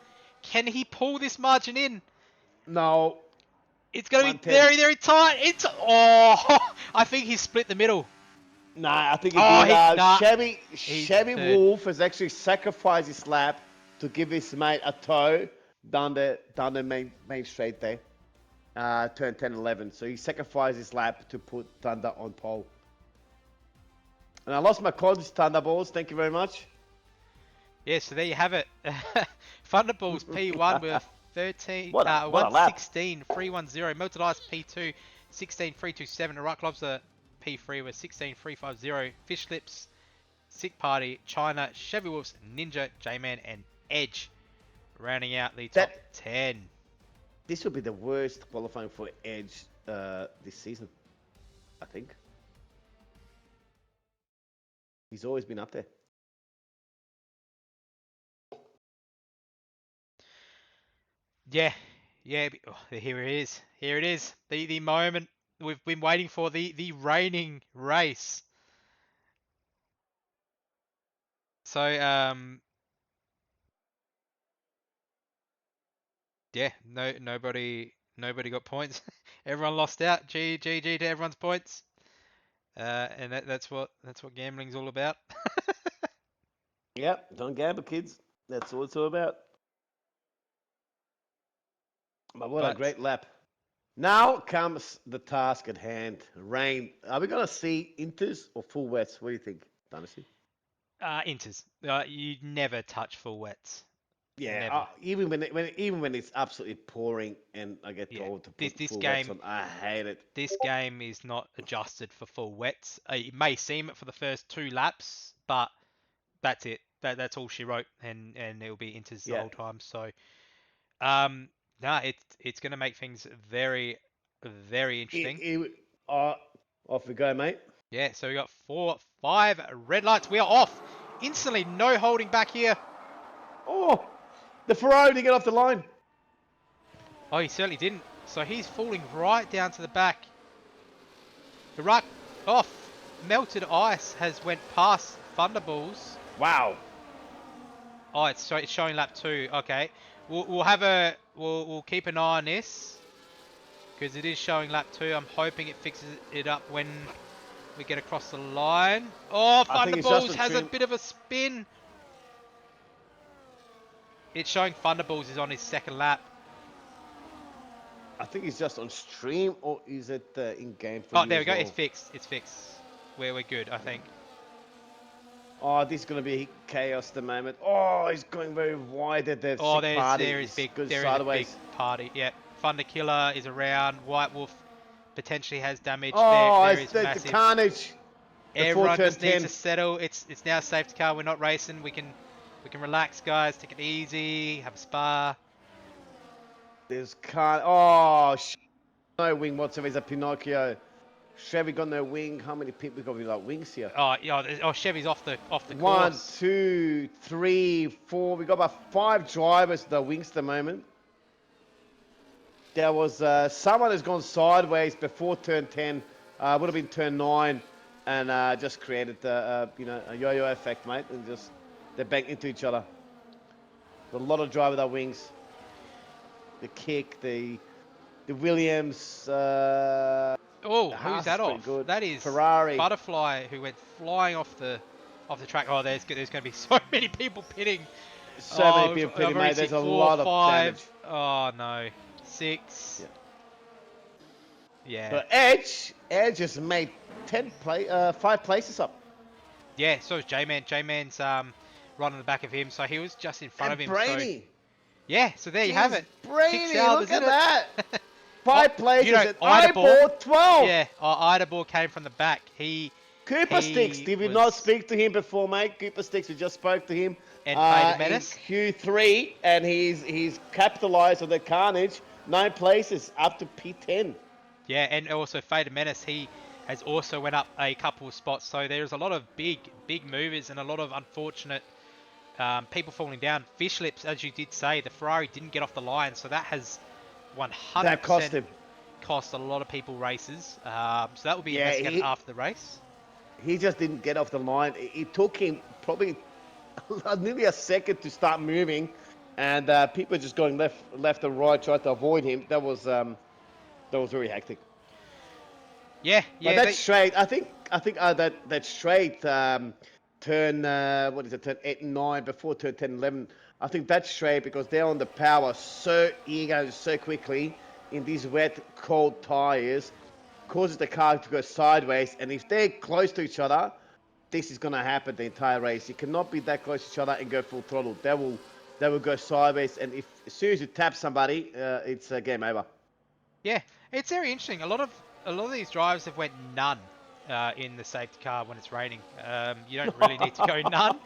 Can he pull this margin in? No. It's going to be 110. very, very tight. It's... Oh, I think he split the middle. Nah, I think he Oh, did. nah. Chevy He's third. Wolf has actually sacrificed his lap to give his mate a tow down the main straight there. Turn 10 11. So he sacrificed his lap to put Thunder on pole. And I lost my college Thunderballs. Thank you very much. Yeah, so there you have it. Thunderballs P1 with 13, What a lap. 116, 310. Melted Ice P2, 16, 327. The Right Lobster P3 with 16, 350. Fish Lips, Sick Party, China, Chevy Wolves, Ninja, J-Man, and Edge. Rounding out the top 10. This will be the worst qualifying for Edge this season, I think. He's always been up there. Yeah, oh, here it is. Here it is. The moment we've been waiting for, the reigning race. So, yeah, nobody got points. Everyone lost out. GG to everyone's points. And that's what gambling's all about. Yep, don't gamble, kids. That's all it's all about. But what a great lap. Now comes the task at hand. Rain. Are we going to see inters or full wets? What do you think, Dynasty? Inters. You never touch full wets. Yeah, Never. even when it's absolutely pouring and I get told to put this full game, wets on, I hate it. This game is not adjusted for full wets. It may seem it for the first 2 laps, but that's it. That's all she wrote, and it'll be inters the whole time. So, it's going to make things very, very interesting. Off we go, mate. Yeah, so we got 4, 5 red lights. We are off instantly. No holding back here. Oh, the Ferrari to get off the line. Oh, he certainly didn't. So he's falling right down to the back. The ruck off. Melted Ice has went past Thunderballs. Wow. Oh, it's showing lap 2. Okay, we'll keep an eye on this because it is showing lap 2. I'm hoping it fixes it up when we get across the line. Oh, Thunderballs has a bit of a spin. It's showing Thunderballs is on his second lap. I think he's just on stream, or is it in game for Oh, there we go. Well? It's fixed. It's fixed. We're good, I think. Oh, this is going to be chaos at the moment. Oh, he's going very wide at the party. There is a big party. Yep. Thunder Killer is around. White Wolf potentially has damage. Oh, there is the massive carnage. Everyone just needs to settle. It's now safety car. We're not racing. We can relax, guys. Take it easy. Have a spa. There's no wing whatsoever. He's a Pinocchio. Chevy got no wing. How many people got like wings here? Oh, Chevy's off the course. 1, 2, 3, 4. We got about 5 drivers with the wings at the moment. There was someone who's gone sideways before turn 10. Would have been turn 9, and just created a yo-yo effect, mate, and just they bang into each other. A lot of driver with wings. The kick, the Williams. Who's that off? Good. That is Ferrari. Butterfly, who went flying off the track. Oh, there's going to be so many people pitting. So many people pitting, mate. There's a lot of damage. Oh no, 6. Yeah. But Edge has made 5 places up. Yeah, so is J-Man. J-Man's right on the back of him, so he was just in front of him. Brainy. So, yeah, so there you have it. Brainy, look at that. 5 places at Idabor, 12. Yeah, Idabor came from the back. Cooper Sticks, did we not speak to him before, mate? Cooper Sticks, we just spoke to him. And Fader Menace. In Q3, and he's capitalised on the carnage. 9 places, up to P10. Yeah, and also Fader Menace, he has also went up a couple of spots. So there's a lot of big movers and a lot of unfortunate people falling down. Fish Lips, as you did say, the Ferrari didn't get off the line, so that has 100% cost a lot of people races. So that will be investigated after the race. He just didn't get off the line. It took him probably nearly a second to start moving. and people just going left and right, trying to avoid him. That was very hectic. Yeah, But yeah, that straight, I think that straight turn what is it, turn 8 and 9 before turn 10 and 11. I think that's straight because they're on the power so eager so quickly in these wet, cold tires, causes the car to go sideways. And if they're close to each other, this is gonna happen the entire race. You cannot be that close to each other and go full throttle. They will go sideways, and if as soon as you tap somebody, it's game over. yeah. It's very interesting. A lot of these drives have went none in the safety car when it's raining. You don't really need to go none.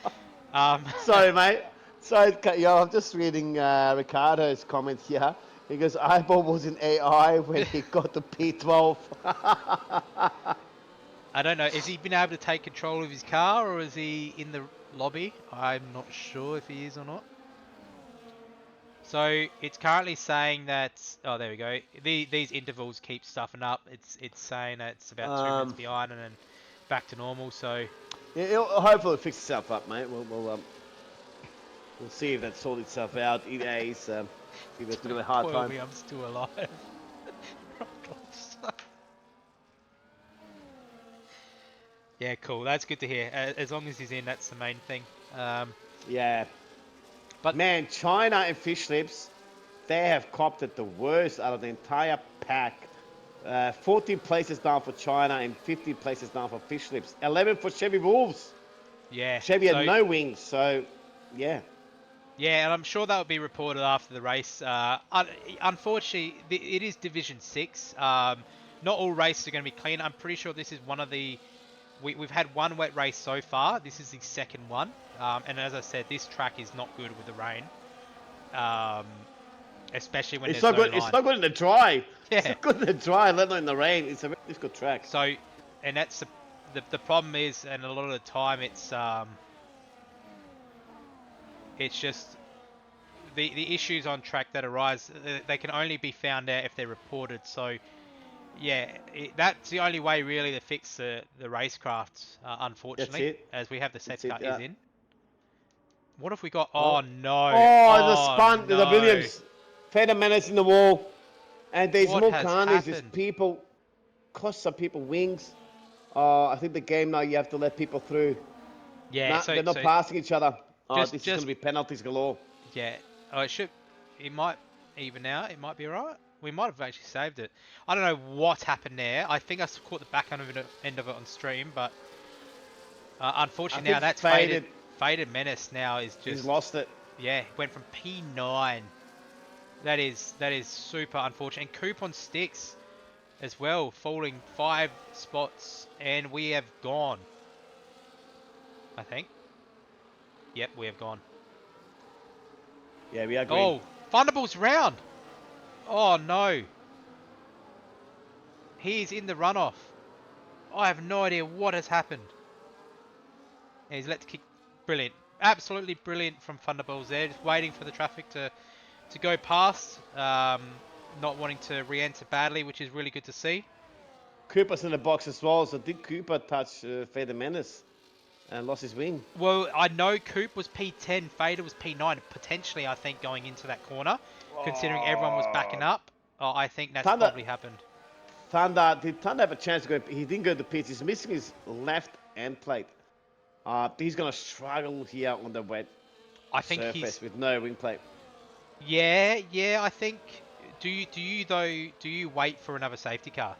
Um, Sorry, mate. Sorry, I'm just reading Ricardo's comments here. He goes, Eyeball was in AI when he got the P12. I don't know. Has he been able to take control of his car, or is he in the lobby? I'm not sure if he is or not. So it's currently saying that. Oh, there we go. These intervals keep stuffing up. It's saying that it's about 2 minutes um, behind and then back to normal. So yeah, hopefully it'll fix itself up, mate. We'll see if that sorted itself out. EA's give us a bit of a hard spoil time. me, I'm still alive. Yeah, cool. That's good to hear. As long as he's in, that's the main thing. Yeah. But Man, China and fish lips, they have copped it the worst out of the entire pack. 14 places down for China and 15 places down for fish lips. 11 for Chevy Wolves. yeah, Chevy had so no wings, so yeah. yeah, and I'm sure that will be reported after the race. Unfortunately, it is Division 6. Not all races are going to be clean. I'm pretty sure this is one of the... We've had one wet race so far. This is the second one. And as I said, this track is not good with the rain. Especially when It's there's not no good. It's line. not good in the dry. It's Yeah. not good in the dry, let alone in the rain. It's a very difficult track. So, and that's the problem is, and a lot of the time it's just the issues on track that arise. They can only be found out if they're reported. So, yeah, that's the only way really to fix the racecraft. That's Unfortunately, it. as we have the That's safety car it. is in. What have we got? Oh Oh, no! oh, the Oh spun, the no! Williams, fed a menace in the wall, and there's What more has carnage. There's happened? people, cost some people wings. I think the game now you have to let people through. Yeah. Nah, So they're not passing each other. This is going just to be penalties galore. yeah. Oh, it should. It might even out. It might be alright. We might have actually saved it. I don't know what happened there. I think I caught the back end of it on stream, but I unfortunately now think that's faded. Faded, Faded Menace now is he's just lost it. yeah. Went from P9. That is super unfortunate. And Coop on sticks as well, falling 5 spots, and we have gone. I think. Yep, we have gone. Yeah, we are green. Oh, Thunderbolt's round. Oh no. He's in the runoff. I have no idea what has happened. Yeah, he's let to kick. Brilliant. Absolutely brilliant from Thunderbolts there. Just waiting for the traffic to go past. Not wanting to re-enter badly, which is really good to see. Cooper's in the box as well, so did Cooper touch Fade Menace and lost his wing? Well, I know Coop was P10, Fader was P9, potentially I think going into that corner, considering everyone was backing up. I think that's Thunder, probably happened. Did Thunder have a chance to go? He didn't go to pits. He's missing his left end plate. He's going to struggle here on the wet I think surface he's with no wing plate. yeah. I think do you wait for another safety car?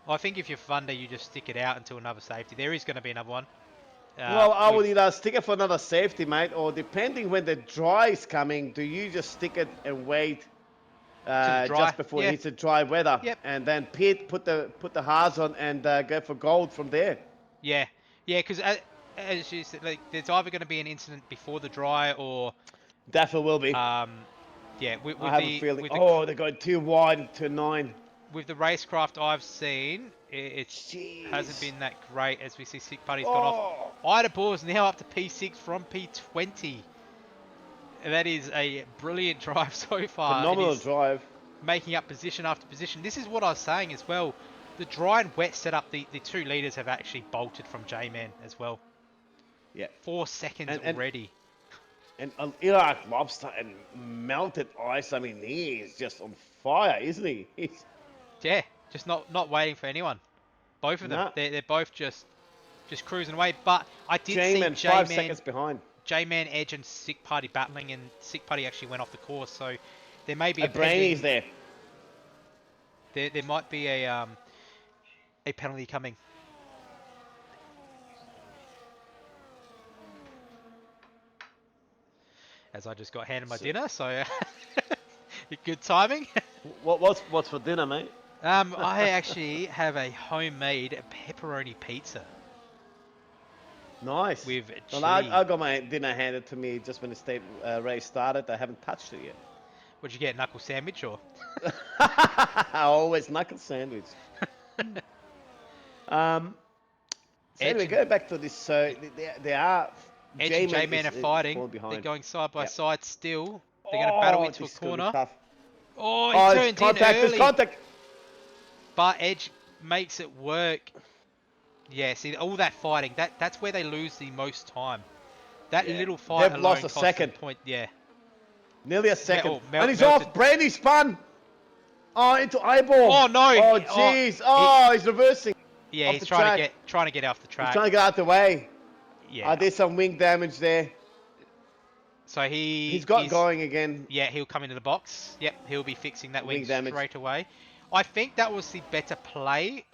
I think if you're Thunder, you just stick it out until another safety. There is going to be another one. Well, I With would either stick it for another safety, mate, or depending when the dry is coming, do you just stick it and wait to the dry. just before it Yeah. hits the dry weather, Yep. and then pit, put the hards on, and go for gold from there? Yeah. Yeah. Because as you said, like, there's either going to be an incident before the dry or Definitely will be. yeah. I have a feeling. Oh, they're going too wide into 9. With the racecraft I've seen, it hasn't Jeez. been that great as we see Sick Buddy's got off. Oh, Ida Bour's now up to P6 from P20. That is a brilliant drive so far. It phenomenal is drive. making up position after position. This is what I was saying as well. The dry and wet setup, the 2 leaders have actually bolted from J-Man as well. Yeah. 4 seconds And already. And Iraq Lobster and Melted Ice. I mean, he is just on fire, isn't he? He's Yeah, just not waiting for anyone. Both of them. no. They're both just cruising away. But I did see J-Man 5 seconds behind. J-Man, Edge, and Sick Party battling, and Sick Party actually went off the course. So there may be A Brainy's there. There might be a penalty coming. As I just got handed my dinner, so good timing. What's for dinner, mate? I actually have a homemade pepperoni pizza Nice. with chili. Well, I got my dinner handed to me just when the state race started. I haven't touched it yet. What'd you get, knuckle sandwich or? Always knuckle sandwich. So anyway, go back to this. So they are. Edge and J-Man are fighting. They're going side by side still. They're going to battle into a corner. Oh, he turned contact, in early. Contact. But Edge makes it work. Yeah, see, all that fighting, that's where they lose the most time. That little fight They've alone lost a cost them second. point. Yeah. Nearly a second. Mel- And he's melted. off. Brandy spun. Oh, into eyeball. Oh, no. Oh, jeez. Oh, he's reversing. Yeah, off he's the trying to track. get off the He's track. trying to get out the way. Yeah. There's some wing damage there. So He's got going again. Yeah, he'll come into the box. Yep, he'll be fixing that wing damage. straight away. I think that was the better play.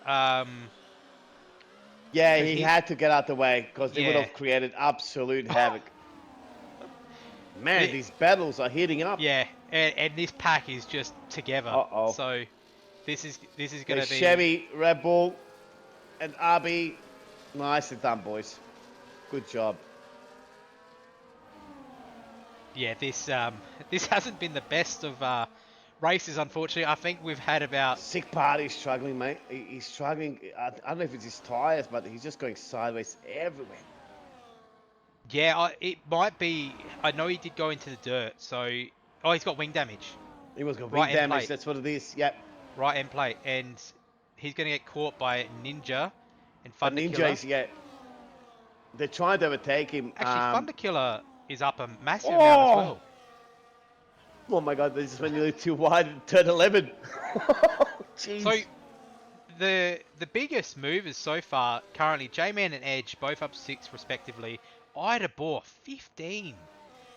Yeah, he had to get out the way because they would Yeah. have created absolute havoc. Man, these battles are heating up. Yeah, and this pack is just together. Uh-oh. So this is going to be Chevy, Red Bull, and RB. Nicely done, boys. Good job. Yeah, this hasn't been the best of races, unfortunately. I think we've had about... Sick Party's struggling, mate. He's struggling. I don't know if it's his tyres, but he's just going sideways everywhere. Yeah, it might be... I know he did go into the dirt, so... Oh, he's got wing damage. He was got Right wing end damage. plate. That's what it is. Yep. Right end plate. And he's going to get caught by Ninja and But Thunder Ninja Killer. is, they're trying to overtake him. Actually, Thunder Killer is up a massive amount as well. Oh my god, this is when you're too wide and turn 11. Jeez. So, the biggest movers so far, currently, J-Man and Edge, both up 6 respectively. Ida Boar, 15.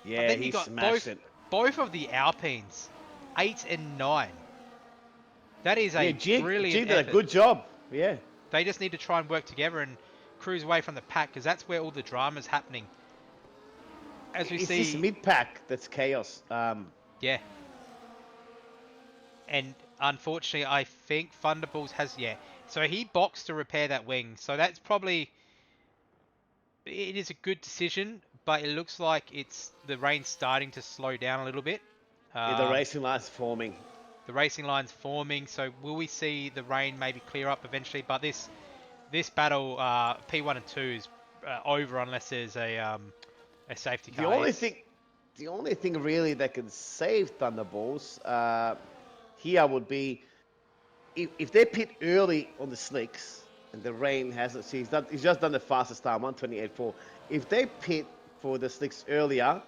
Yeah, and then he you got smashed it. both of the Alpines, 8 and 9. That is a brilliant Jig did effort. a good job. Yeah. They just need to try and work together and cruise away from the pack, because that's where all the drama's happening. As we It's see... this mid-pack that's chaos. Yeah. And unfortunately, I think Thunderballs has... Yeah. So he boxed to repair that wing. So that's probably... It is a good decision, but it looks like the rain's starting to slow down a little bit. The racing line's forming. The racing line's forming. So will we see the rain maybe clear up eventually? But this battle, P1 and 2 is over unless there's a safety car. The only thing really that can save Thunderballs here would be if they pit early on the slicks and the rain hasn't. See, he's just done the fastest time, 128.4. If they pit for the slicks earlier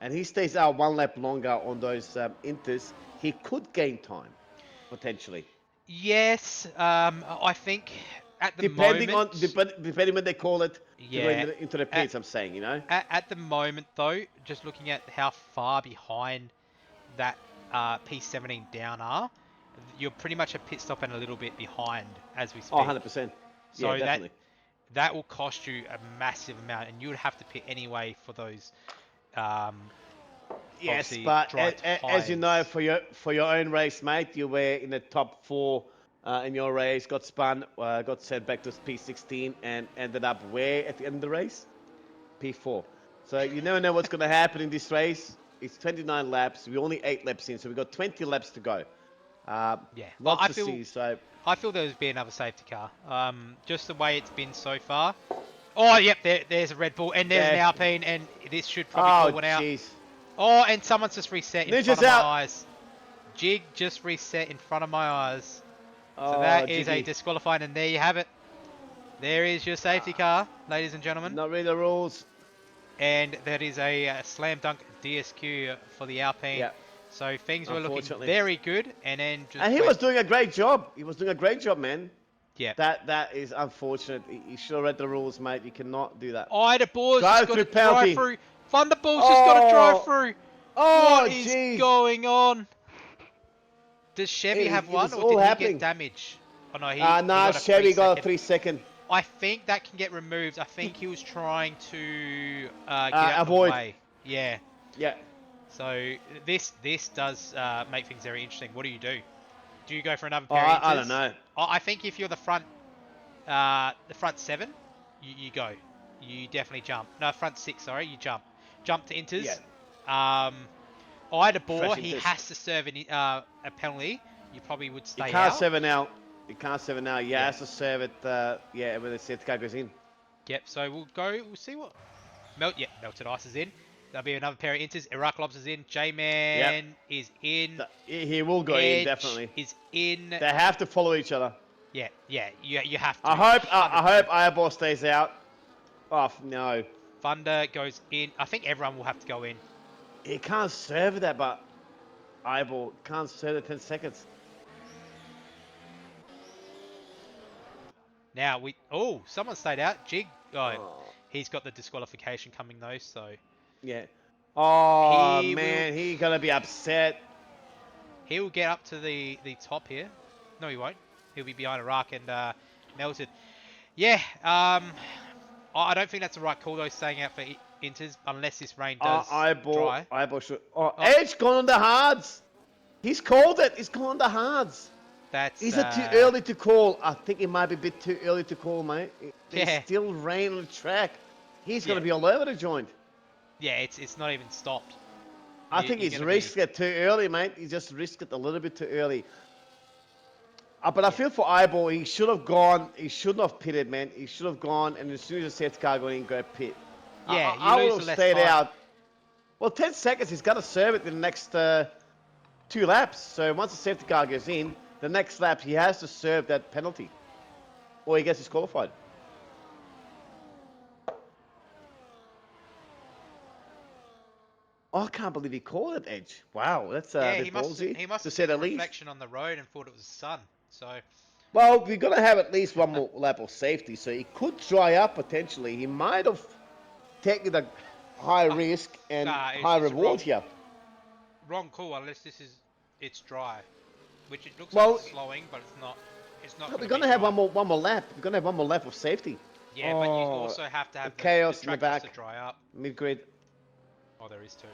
and he stays out 1 lap longer on those inters, he could gain time potentially. Yes, I think at the moment, depending when they call it, yeah, into the pits. I'm saying, you know. At the moment, though, just looking at how far behind that P17 down are, you're pretty much a pit stop and a little bit behind as we speak. Oh, 100%. So yeah, definitely. that will cost you a massive amount, and you would have to pit anyway for those. Yes, but as you know, for your own race, mate, you were in the top 4 in your race, got spun, got sent back to P16, and ended up where at the end of the race? P4. So you never know what's going to happen in this race. It's 29 laps. We're only 8 laps in, so we've got 20 laps to go. Yeah, lots to see. So I feel there's be another safety car. Just the way it's been so far. Oh, yep, there's a Red Bull, and there's an Alpine, and this should probably call one out. Jeez. Oh, and someone's just reset in Ninja's front of out. my eyes. Jig just reset in front of my eyes. So Oh, that is a Jiggy. disqualifying, and there you have it. There is your safety car, ladies and gentlemen. Not really the rules. and that is a slam dunk DSQ for the Alpine. Yeah. So things were looking Unfortunately. very good, and then just And he went, was doing a great job. He was doing a great job, man. yeah. That is unfortunate. You should have read the rules, mate. You cannot do that. Ida Boar's just Drive got through to drive penalty. through. Thunderbolt's just got to drive Oh, through. oh, What is jeez. going on? Does Chevy have It one, was or all did he happening. get damage? Oh no, he Nah, got a Chevy got a 3 second. 3 second. I think that can get removed. I think he was trying to get out Avoid. the way. Yeah. Yeah. So this does make things very interesting. What do you do? Do you go for another Oh, pair of I don't inters? know. I think if you're the front 7, you go. You definitely jump. No, front 6. Sorry, you jump. Jump to inters. Ida Boar, Fresh he inters. has to serve a penalty. You probably would You stay can't out. serve it now. You can't serve it now. You Yeah. have to serve it. When the safety car goes in. Yep. So we'll go. We'll see what. Melted Ice is in. There'll be another pair of inters. Iraq Lobs is in. J-Man is in. He will go Edge in definitely. is in. They have to follow each other. Yeah. You have to. I hope 100%. Eyeball stays out. Oh no. Thunder goes in. I think everyone will have to go in. He can't serve that, but Eyeball can't serve the 10 seconds. Now someone stayed out. Jig. Oh, he's got the disqualification coming though. So Yeah. Oh He man, he's gonna be upset. he will get up to the top here. No, he won't. He'll be behind Iraq and Melted. Yeah. I don't think that's the right call though. Staying out for inters unless this rain does dry. Eyeball should. Edge gone on the hards. He's called it. He's gone on the hards. Is it too early to call? I think it might be a bit too early to call, mate. There's still rain on the track. He's going to be all over the joint. Yeah, it's not even stopped. I think he's risked it too early, mate. He just risked it a little bit too early. But I feel for Eyeball, he should have gone. He shouldn't have pitted, man. He should have gone, and as soon as the safety car got in, go pit. Yeah, I you would lose have less stayed time. out. Well, 10 seconds, he's got to serve it in the next 2 laps. So once the safety car goes in, the next lap, he has to serve that penalty. Or he gets disqualified. Oh, I can't believe he called it Edge. Wow, that's a bit ballsy, he must to have say seen the the least. reflection on the road and thought it was the sun. So Well, we're going to have at least one more lap of safety, so he could dry up potentially. He might have taken the high risk and high reward here. wrong call unless it's dry, which it looks Well, like it's slowing, but it's not. It's not. We're going to have one more lap. We're going to have one more lap of safety. Yeah, but you also have to have the chaos track in the back. has to dry up. Mid-grid. Oh, there is 2.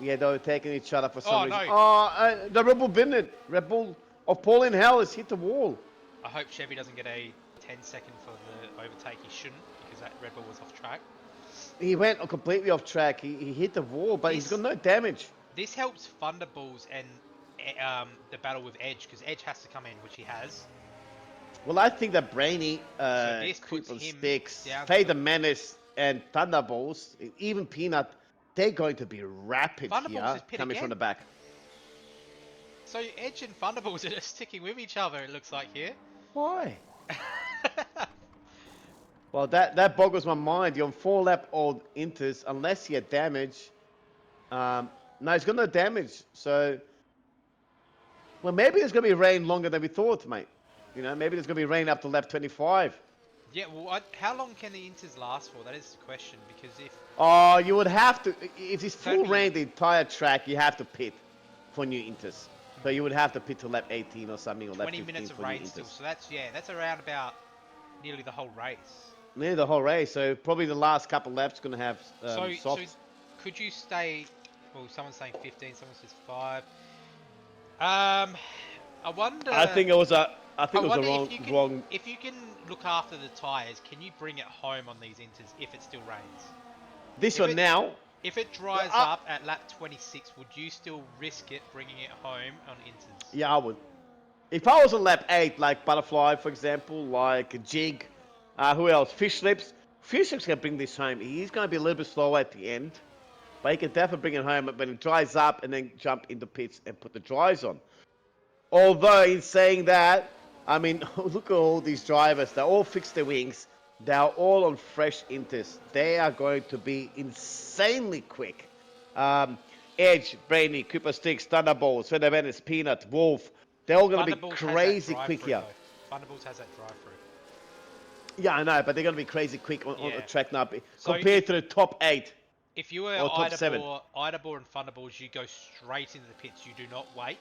Yeah, they were taking each other for some Oh, reason. no. Oh, the Red Bull binned it. Red Bull of Paul in Hell has hit the wall. I hope Chevy doesn't get a 10-second for the overtake. He shouldn't because that Red Bull was off track. He went completely off track. He hit the wall, but he's got no damage. This helps Thunderballs and the battle with Edge because Edge has to come in, which he has. Well, I think that Brainy, this Creep puts on him Sticks, down Fade to the Menace, and Thunderballs, even Peanut, they're going to be rapid Thunderbolts here, is pit coming again. from the back. So Edge and Thunderballs are just sticking with each other. It looks like here. Why? Well, that boggles my mind. You're on 4-lap old Inters, unless he had damage. No, he's got no damage. So, well, maybe there's going to be rain longer than we thought, mate. You know, maybe there's going to be rain up to lap 25. Yeah, well, how long can the inters last for? That is the question, because if... Oh, you would have to... If it's full 30. rain the entire track, you have to pit for new Inters. So you would have to pit to lap 18 or something, or lap 20 15 minutes of for new rain Inters. still, so that's around about nearly the whole race. Nearly the whole race, so probably the last couple laps going to have So soft. could you stay... Well, someone's saying 15, someone says 5. I wonder... I think it was a... I think it was wonder a if you can, wrong... If you can look after the tyres, can you bring it home on these inters if it still rains? This if one it- now... If it dries up at lap 26, would you still risk it bringing it home on inters? Yeah, I would. If I was on lap 8, like Butterfly, for example, like Jig, who else? Fish Lips. Fish Lips can bring this home. He's going to be a little bit slower at the end, but he can definitely bring it home when it dries up and then jump into pits and put the dries on. Although, in saying that, I mean, look at all these drivers. They all fixed their wings. They are all on fresh inters. They are going to be insanely quick. Edge, Brainy, Cooper Sticks, Thunderbolts, Feather Venice, Peanut, Wolf. They're all going to be Thunderbolts has that crazy drive quick through here. though. Thunderbolts has that drive through. Yeah, I know, but they're going to be crazy quick on the Yeah. track now So compared to the top 8 if you were or top 7. Idabor and Thunderbolts, you go straight into the pits. You do not wait.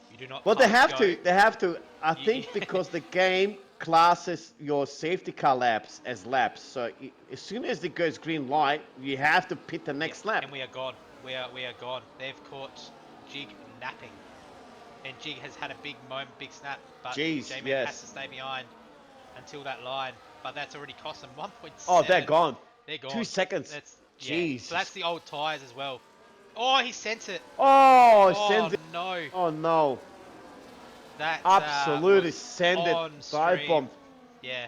You do not Well, they pass have go. to. They have to. I You- think because the game classes your safety car laps as laps. So as soon as it goes green light, you have to pit the next lap. And we are gone. We are gone. They've caught Jig napping. And Jig has had a big moment, big snap, but Jeez, J-Man yes. has to stay behind until that line. But that's already cost them 1.7. Oh, they're gone. They're gone. 2 seconds. That's Jeez. So that's the old tyres as well. Oh, he sent it. Oh, Oh send it. no. Oh no. That Absolutely was send it. on Dive stream. bomb. Yeah.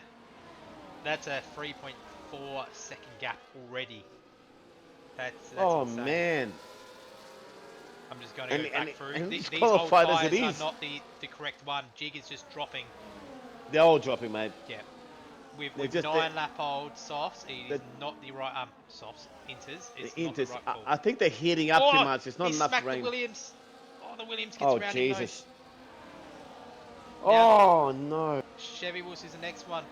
That's a 3.4 second gap already. That's Oh insane. man. I'm just going to go back through. And These old qualified as tyres it are is. not the correct one. Jig is just dropping. They're all dropping, mate. Yeah. With just- 9-lap-old softs, it is not the right softs, inters. It's The not the Inters, right call. I think they're heating up too much. It's not he enough smacked rain. the Williams. Oh, the Williams gets Oh around Jesus. Now- Oh no. Chevy Wolves is the next one.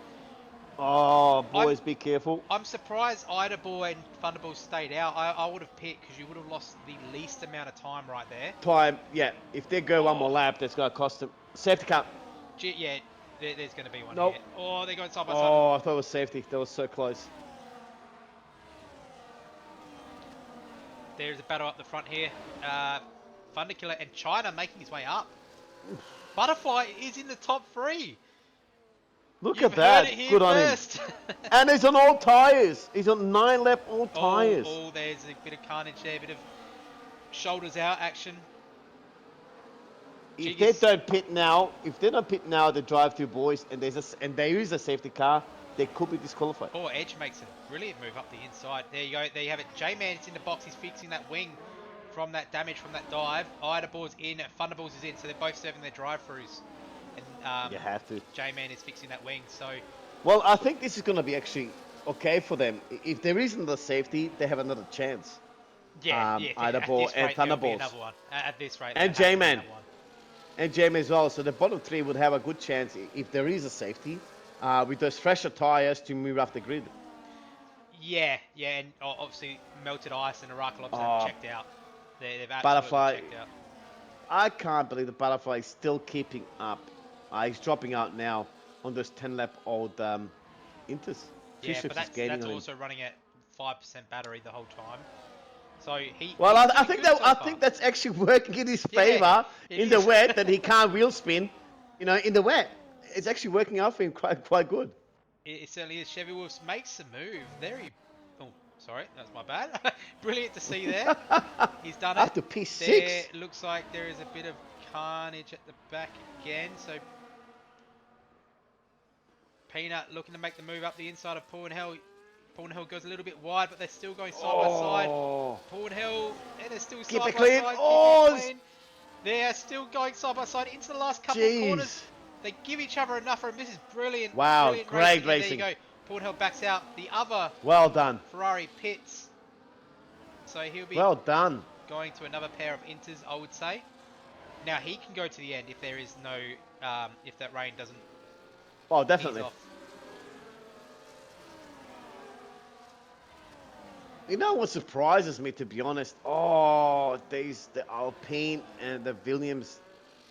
Oh boys, be careful. I'm surprised Ida Boy and Thunderbolt stayed out. I would have picked because you would have lost the least amount of time right there. Time, yeah. If they go one more lap, that's gonna cost them. Safety car. Yeah, there's going to be one Nope. here. Oh, they're going side by side. Oh, I thought it was safety. That was so close. There's a battle up the front here. Thunderkiller and China making his way up. Butterfly is in the top 3. Look You've at that. heard it here Good first. on him. And he's on all tyres. He's on 9-lap all tyres. Oh, there's a bit of carnage there, a bit of shoulders out action. If they don't pit now, the drive-through boys, and there is a safety car, they could be disqualified. Oh, Edge makes a brilliant move up the inside. There you go. There you have it. J-Man is in the box. He's fixing that wing from that damage from that dive. Idabor's in. Thunderbolts is in. So they're both serving their drive-throughs. And You have to. J-Man is fixing that wing. So Well, I think this is going to be actually okay for them. If there isn't a safety, they have another chance. yeah, Idabor and Thunderbolts. Another one at this rate. And there has to be J-Man. another one. And Jamie as well. So the bottom 3 would have a good chance if there is a safety with those fresher tyres to move up the grid. Yeah, and obviously melted ice and Iraq lobs Oh. have checked out. They've absolutely Butterfly. checked out. I can't believe the Butterfly is still keeping up. He's dropping out now on those 10-lap old Inters. Yeah, T-Ships but is that's gaining on him. also running at 5% battery the whole time. So he. Well, he's I doing think good that so I far. think that's actually working in his Yeah, favor it in the is. wet that he can't wheel spin. You know, in the wet, it's actually working out for him quite good. It certainly is. Chevy Wolves makes a move. Oh, sorry, that's my bad. Brilliant to see there. He's done it. After P6. There looks like there is a bit of carnage at the back again. So Peanut looking to make the move up the inside of Paul and Hell. Paul and Hill goes a little bit wide, but they're still going side by side. Oh. Paul and Hill, and they're still Keep side it by clean. side. Oh, Keep it clean. They are still going side by side into the last couple of corners. Jeez. They give each other enough room. This is brilliant. Wow, brilliant great racing. And racing. There you go. Paul and Hill backs out. The other Well done. Ferrari pits. So he'll be Well done. going to another pair of inters, I would say. Now he can go to the end if there is no, if that rain doesn't Oh, ease definitely. off. You know what surprises me, to be honest? Oh, there's the Alpine and the Williams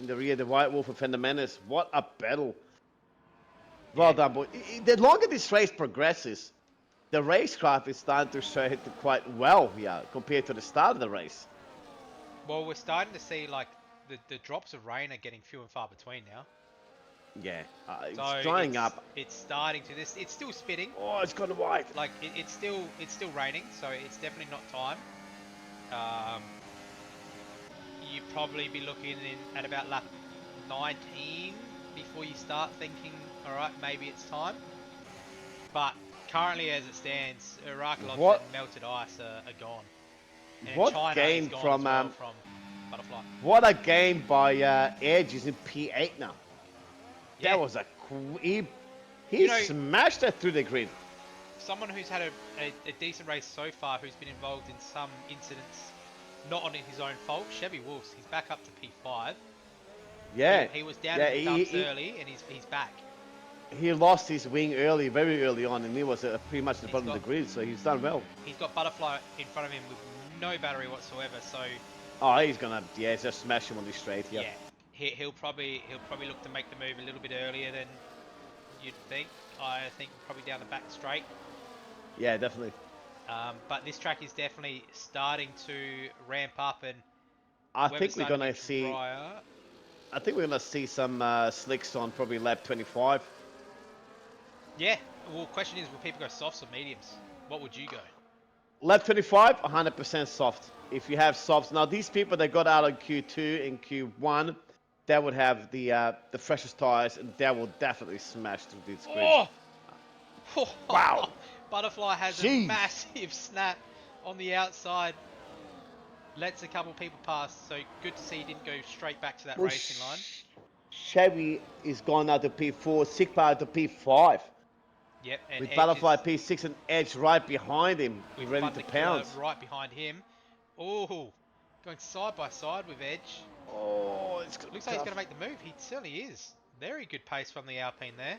in the rear, the White Wolf and Fender Menace. What a battle. Well done, boy. The longer this race progresses, the racecraft is starting to show it quite well here compared to the start of the race. Well, we're starting to see like the drops of rain are getting few and far between now. Yeah, it's So drying up. It's starting to this. It's still spitting. Oh, it's gone white. Like it's still raining, so it's definitely not time. You'd probably be looking at about lap 19 before you start thinking, all right, maybe it's time. But currently, as it stands, Iraq lobs and melted ice are gone. And What China game is gone from, as well from Butterfly? What a game by Edge is in P8 now. Yeah. That was He know, smashed that through the grid. someone who's had a decent race so far, who's been involved in some incidents, not on his own fault. Chevy Wolves, he's back up to P5. Yeah. He was down Yeah, in the dumps early, and he's back. he lost his wing early, very early on, and he was pretty much at the He's bottom of the grid, so he's done well. He's got Butterfly in front of him with no battery whatsoever, so Oh, he's gonna, yeah, just smash him on the straight. Yep. yeah, he'll probably look to make the move a little bit earlier than you'd think. I think probably down the back straight. Yeah, definitely. But this track is definitely starting to ramp up, and I weather's think we're starting to gonna get see. drier. I think we're gonna see some slicks on probably lap 25. Yeah. Well, question is, will people go softs or mediums? What would you go? Lap 25, 100% soft. If you have softs, now these people that got out of Q2 and Q1, they would have the freshest tires, and they will definitely smash through this grid. Oh! Wow. Butterfly has a Jeez. massive snap on the outside. Lets a couple people pass, so good to see he didn't go straight back to that Well, racing line. Chevy is gone out to P4, Sigma to P5. Yep, and With Edge Butterfly is P6 and Edge right behind him, with ready to Thunder Killer pounce. right behind him. Oh, going side by side with Edge. Oh, it's gonna Looks be like he's tough. going to make the move. He certainly is. Very good pace from the Alpine there.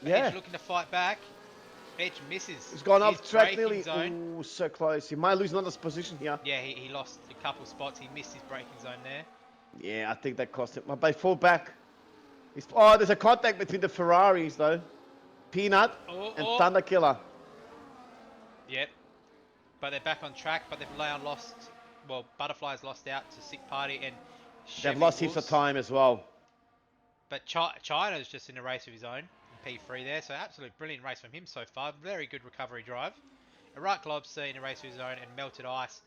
But Yeah. Edge looking to fight back. Edge misses. He's gone his off track braking nearly. zone. Ooh, so close. He might lose another position here. Yeah, he lost a couple spots. He missed his braking zone there. Yeah, I think that cost him. But they fall back. Oh, there's a contact between the Ferraris though. Peanut and Thunder Killer. Yep. But they're back on track, but they've now lost. Well, Butterfly's lost out to Sick Party and Chevy They've lost heaps of Wolves. time as well. But China's just in a race of his own, in P3 there, so absolute brilliant race from him so far. Very good recovery drive. Iraq Lobster in a race of his own, and Melted Ice.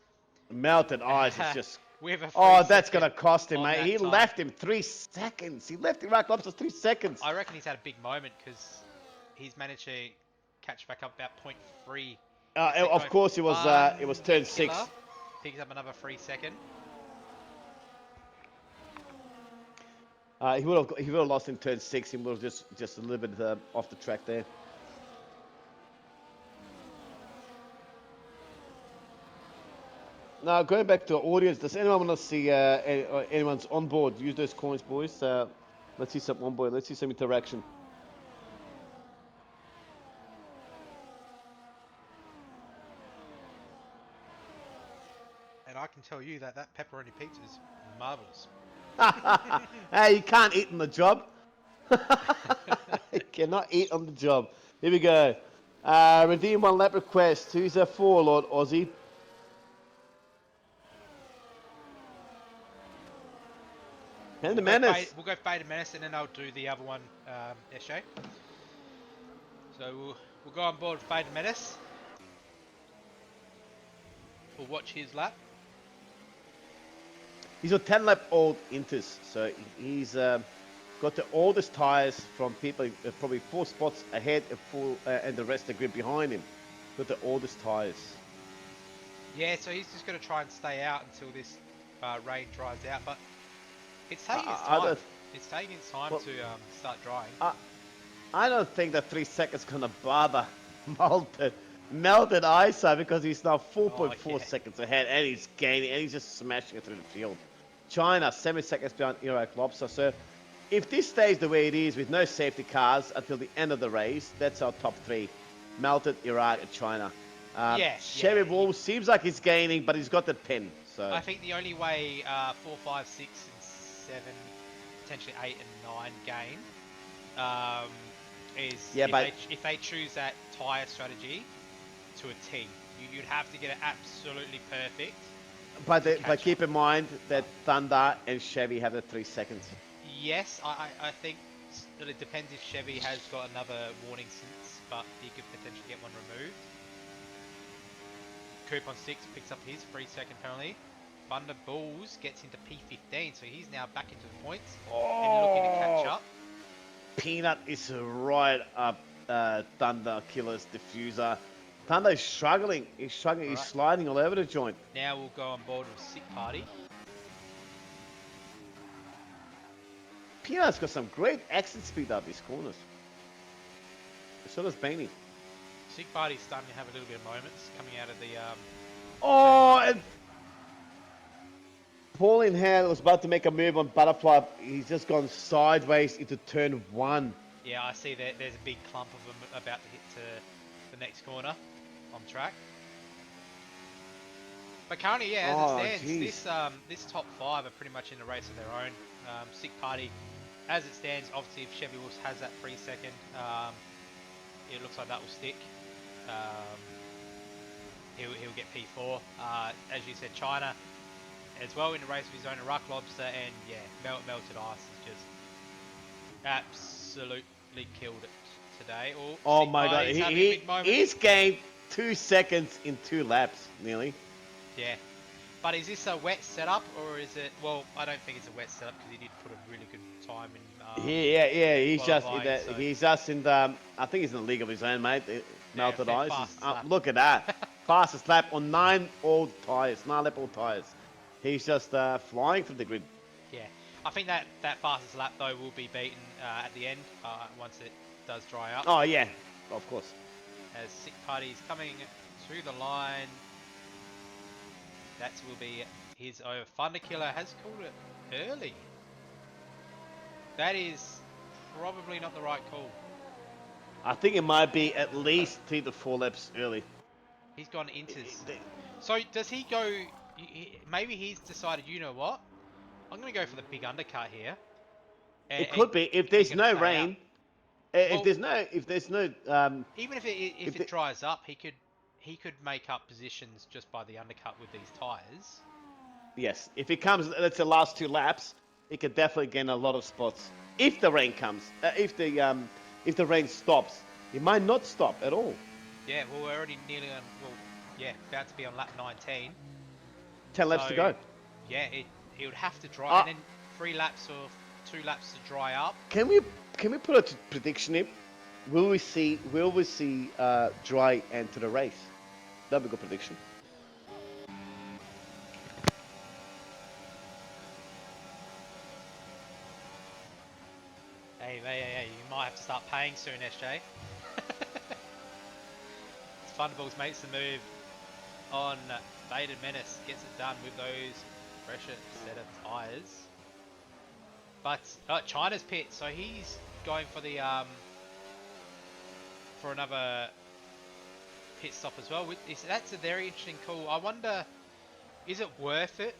Melted Ice is just. With a Oh, that's gonna cost him, mate. He time. left him 3 seconds. He left Iraq Lobster 3 seconds. I reckon he's had a big moment because he's managed to catch back up about 0.3. Of course, it was turn 6. Picks up another 3 second. He would have lost in turn 6. He would have just a little bit off the track there. Now going back to the audience, does anyone want to see anyone's on board? Use those coins, boys. Let's see some on board. Let's see some interaction. And I can tell you that pepperoni pizza is marvelous. Hey, you can't eat on the job. You cannot eat on the job. Here we go. Redeem one lap request. Who's a for, Lord Aussie? And the Menace. We'll go Beta Menace, and then I'll do the other one, SJ. So we'll go on board with Beta Menace. We'll watch his lap. He's a 10-lap-old Intus, so he's got the oldest tires from people probably 4 spots ahead and the rest of the grid behind him. Got the oldest tires. Yeah, so he's just going to try and stay out until this rain dries out, but it's taking its time. It's taking its time to start drying. I don't think that 3 seconds gonna bother Melted Ice because he's now 4.4 seconds ahead and he's gaining and he's just smashing it through the field. China 7 seconds behind Iraq Lobster. So if this stays the way it is with no safety cars until the end of the race, that's our top 3: Melted, Iraq, and China. Chevy Wolf seems like he's gaining, but he's got the pin. So I think the only way 4, 5, 6, and 7, potentially 8 and 9 gain is if they choose that tyre strategy to a T. You'd have to get it absolutely perfect. But keep in mind that Thunder and Chevy have the 3 seconds. Yes, I think that it depends if Chevy has got another warning since, but he could potentially get one removed. Coupon 6 picks up his 3-second penalty. Thunder Bulls gets into P15, so he's now back into the points and looking to catch up. Peanut is right up Thunder Killer's diffuser. Thunder is struggling. He's struggling. He's sliding all over the joint. Now we'll go on board with Sick Party. Peanut's got some great exit speed up these corners. So does Beanie. Sick Party's starting to have a little bit of moments coming out of the Oh, and Pauline Hand was about to make a move on Butterfly. He's just gone sideways into turn 1. yeah, I see that there's a big clump of them about to hit to the next corner on track. But currently, yeah, as it Oh, stands, jeez. this top 5 are pretty much in a race of their own. Sick Party, as it stands, obviously if Chevy Wolves has that 3-second, it looks like that will stick. He'll get P4. As you said, China as well in the race of his own, a Rock Lobster, and yeah, Melted Ice is just absolutely killed it today. Oh Sick my god, Party's having a big moment. he's gained 2 seconds in 2 laps, nearly. Yeah. But is this a wet setup, or is it... Well, I don't think it's a wet setup, because he did put a really good time in Yeah, qualifying, so... he's just in the, I think he's in the league of his own, mate. Yeah, Melted Ice. fastest lap. Look at that. Fastest lap on 9 old tyres, 9 lap old tyres. He's just flying from the grid. Yeah. I think that fastest lap, though, will be beaten at the end, once it does dry up. Oh yeah, of course. As Sick Party's coming to the line. That will be his over. Thunder Killer has called it early. That is probably not the right call. I think it might be at least 3 to 4 laps early. He's gone inters. So does he go... Maybe he's decided, you know what? I'm going to go for the big undercut here. It could be if there's no rain. Well, If there's no even if it dries up, he could make up positions just by the undercut with these tires. yes, if it comes, let's say last 2 laps, he could definitely gain a lot of spots. If the rain comes, if the rain stops, it might not stop at all. Yeah, well, we're already nearly on. Well, yeah, about to be on lap 19. 10 laps to go. Yeah, it would have to dry, and then 3 laps or 2 laps to dry up. Can we put a prediction in? Will we see dry end to the race? That'd be a good prediction. Hey, you might have to start paying soon, SJ. Thunderbolts makes the move on Faded Menace, gets it done with those fresher set of tyres. But China's pit, so he's going for the for another pit stop as well. That's a very interesting call. I wonder, is it worth it?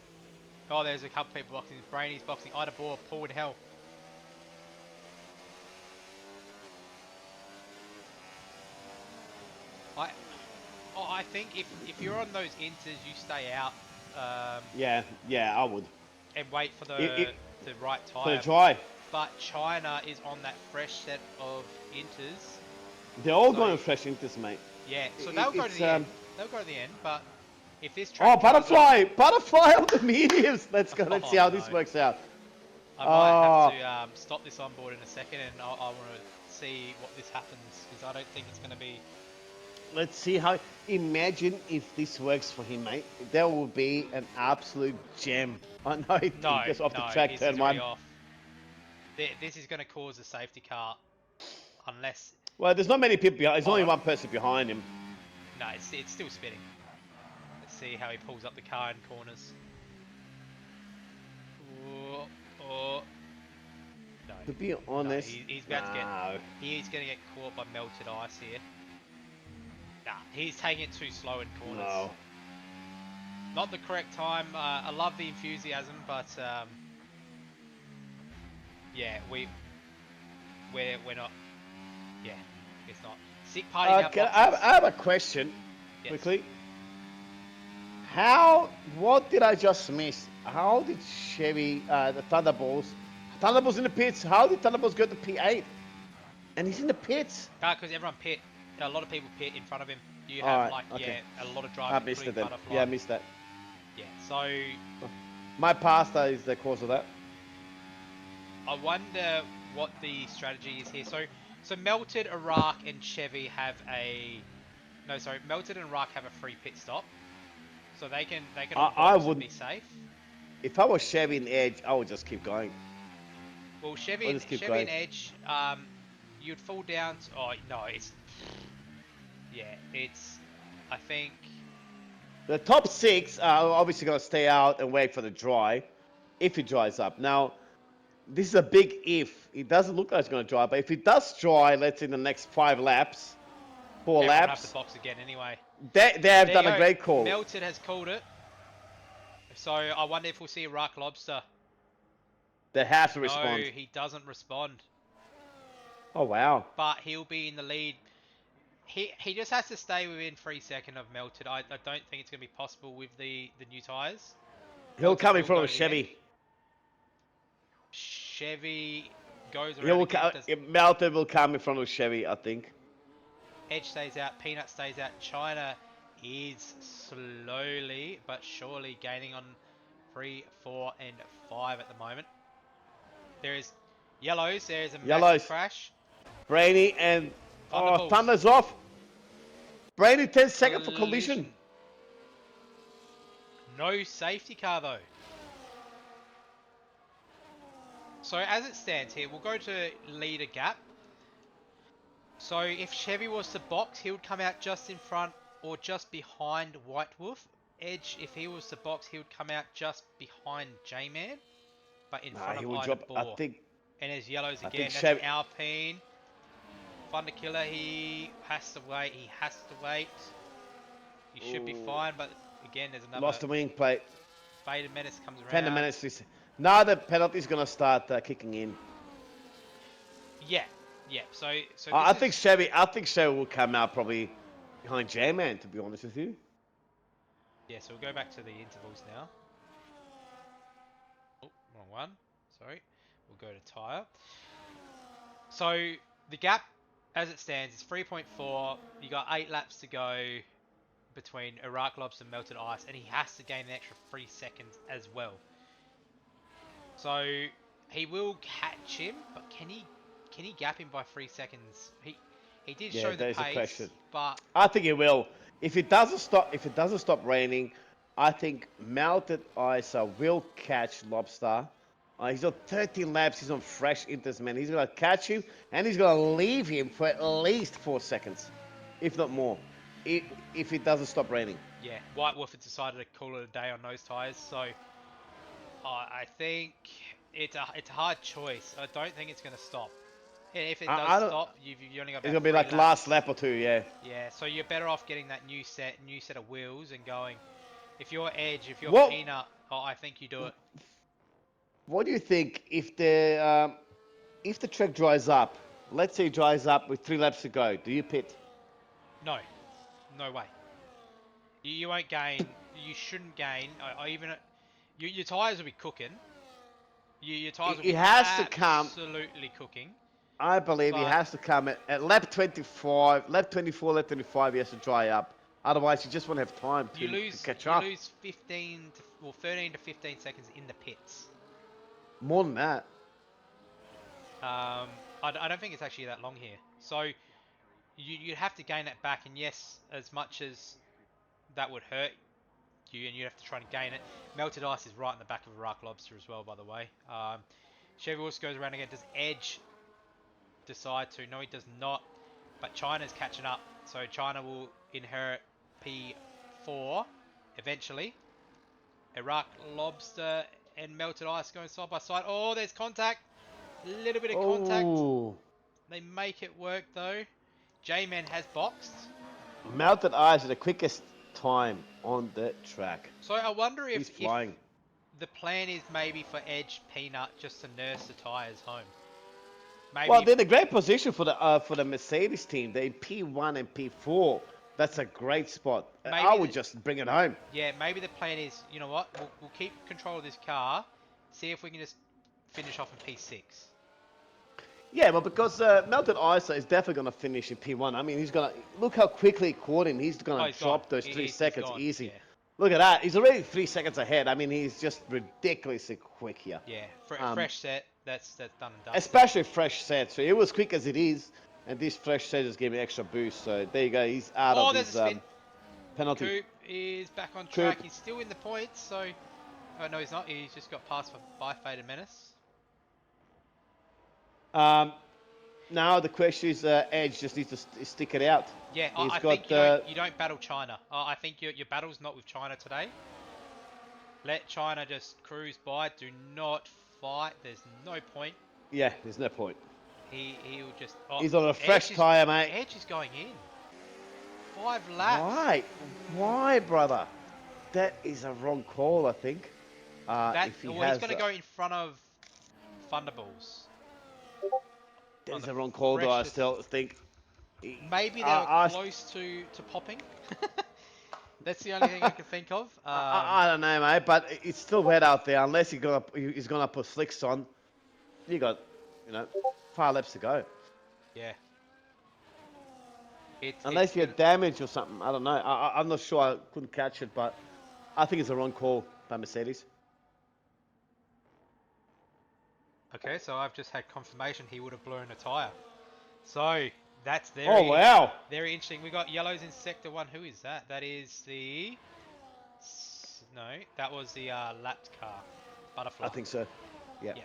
Oh, there's a couple people boxing. Brainy's boxing. Ida Boar, Paul in hell. I think if you're on those inters, you stay out. Yeah, I would. And wait for the right tyre. For the dry. But China is on that fresh set of inters. They're all going fresh inters, mate. Yeah, so they'll go to the end. They'll go to the end, but if this track... Oh, Butterfly! Up, Butterfly on the mediums! Let's go, let's see how this works out. I might have to stop this on board in a second, and I want to see what this happens, because I don't think it's going to be... Let's see how... Imagine if this works for him, mate. That will be an absolute gem. I know he gets off the track, turn 1. This is going to cause a safety car, unless... Well, there's not many people behind. There's only one person behind him. No, it's still spinning. Let's see how he pulls up the car in corners. No. To be honest, he's about to get... He's going to get caught by Melted Ice here. Nah, he's taking it too slow in corners. No. Not the correct time. I love the enthusiasm, but yeah, we're not. Yeah, it's not. Sick Party now. I have a question, quickly. What did I just miss? How did Chevy, the Thunderbolts in the pits? How did Thunderbolts go to P8? And he's in the pits. Because everyone pit. A lot of people pit in front of him. You have a lot of drivers. I missed it then. Yeah, I missed that. Yeah, so my pasta is the cause of that. I wonder what the strategy is here. So Melted, Iraq, and Chevy have Melted and Iraq have a free pit stop, so they can. I wouldn't be safe. If I was Chevy and Edge, I would just keep going. Well, Chevy and Edge, you'd fall down. Oh no, it's yeah, it's. I think The top 6 are obviously going to stay out and wait for the dry, if it dries up. Now, this is a big if. It doesn't look like it's going to dry, but if it does dry, let's say in the next 5 laps, 4 everyone will have to laps, box again anyway. they have There you done a go. great call. Melted has called it. So I wonder if we'll see a Rock Lobster. They have to No, respond. he doesn't respond. Oh, wow. But he'll be in the lead. He just has to stay within 3 seconds of Melted. I don't think it's going to be possible with the new tyres. He'll come in will front go of to the end. Chevy. Chevy goes He around will again. Melted will come in front of Chevy, I think. Edge stays out. Peanut stays out. China is slowly but surely gaining on 3, 4, and 5 at the moment. There is yellows. There is a Yellows. massive crash. Brainy and Thunderbolts. Thunder's off. Brainy 10 seconds for collision. No safety car though. So as it stands here, we'll go to leader gap. So if Chevy was to box, he would come out just in front or just behind White Wolf. Edge, if he was to box, he would come out just behind J-Man, but in front He of will Ida drop. Boar. I think. And there's yellows I again. think That's Chevy. Alpine. Thunder Killer, he has to wait. He has to wait. He should be fine, but again, there's another. Lost the wing plate. Faded Menace comes around. 10 minutes. Now the penalty's gonna start kicking in. Yeah, yeah. So I think Chevy will come out probably behind J-Man. To be honest with you. Yeah, so we'll go back to the intervals now. Oh, wrong one. Sorry. We'll go to tyre. So the gap, as it stands, is 3.4. You got 8 laps to go between Iraq Lobster and Melted Ice, and he has to gain an extra 3 seconds as well. So he will catch him, but can he gap him by 3 seconds? He did show the pace, but I think it will. If it doesn't stop raining, I think Melted Ice will catch Lobster. He's on 13 laps. He's on fresh inters, man. He's gonna catch him, and he's gonna leave him for at least 4 seconds, if not more, if it doesn't stop raining. yeah, White Wolf has decided to call it a day on those tyres. So I think it's a hard choice. I don't think it's going to stop. And if it does stop, you only got about It's gonna be 3 like laps. last lap or 2, yeah. Yeah, so you're better off getting that new set of wheels and going. If you're Edge, if you're Peanut, I think you do it. What do you think if the track dries up? Let's say it dries up with 3 laps to go. Do you pit? No, no way. You won't gain. You shouldn't gain. Your tires will be cooking. Your tires will be absolutely cooking. I believe he has to come at lap 25, lap 24, lap 25. He has to dry up. Otherwise, you just won't have time to catch up. You lose 13 to 15 seconds in the pits. More than that. I don't think it's actually that long here. So you'd have to gain that back, and yes, as much as that would hurt you, and you have to try and gain it. Melted Ice is right in the back of a Rock Lobster as well, by the way. Chevy also goes around again. Does Edge decide to? No, he does not. But China's catching up, so China will inherit P4 eventually. Iraq Lobster and Melted Ice going side by side. Oh, there's contact. A little bit of contact. They make it work though. J-Man has boxed. Melted Ice is the quickest time on the track. So I wonder if flying. The plan is maybe for Edge Peanut just to nurse the tyres home. Maybe Well, they're in a great position for the Mercedes team. They're in P1 and P4. That's a great spot. I would just bring it home. Yeah, maybe the plan is, you know what? We'll keep control of this car. See if we can just finish off in P6. Yeah, but because Melted Ice is definitely going to finish in P1. I mean, he's going to... Look how quickly he caught him. He's going to drop those 3 seconds easy. Yeah. Look at that. He's already 3 seconds ahead. I mean, he's just ridiculously quick here. Yeah, fresh set. That's done and dusted. Especially fresh set. So it was quick as it is. And this fresh set just gave me extra boost. So there you go. He's out of his penalty. Coop is back on track. He's still in the points. So... Oh, no, he's not. He's just got passed by Faded Menace. Now the question is, Edge just needs to stick it out. Yeah, He's I got. think you don't battle China. I think your battle's not with China today. Let China just cruise by. Do not fight. There's no point. Yeah, there's no point. He'll just. Oh, He's on a fresh tyre, mate. Edge is going in. 5 laps. Why? Why, brother? That is a wrong call, I think. If he He's has, going to go in front of Thunderballs. that on is the a wrong call, though. I freshest- still think. Maybe they were I, close to popping. That's the only thing I can think of. I don't know, mate, but it's still wet out there. Unless he's gonna put slicks on, you got, 5 laps to go. Yeah. Unless you had damage or something, I don't know. I'm not sure. I couldn't catch it, but I think it's a wrong call by Mercedes. Okay, so I've just had confirmation he would have blown a tyre. So that's Oh wow! very interesting. We got yellows in sector 1. Who is that? That is the no, that was the lapped car, Butterfly. I think so. Yeah. Yeah.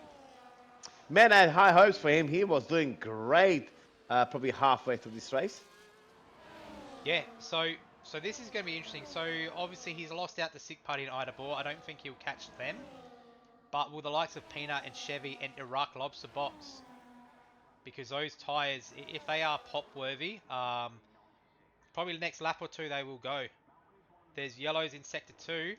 Man, I had high hopes for him. He was doing great. Probably halfway through this race. Yeah. So this is going to be interesting. So obviously he's lost out the sick party in Ida Bor. I don't think he'll catch them. But will the likes of Peanut and Chevy and Iraq Lobster box? Because those tyres, if they are pop worthy, probably the next lap or two they will go. There's yellows in sector 2.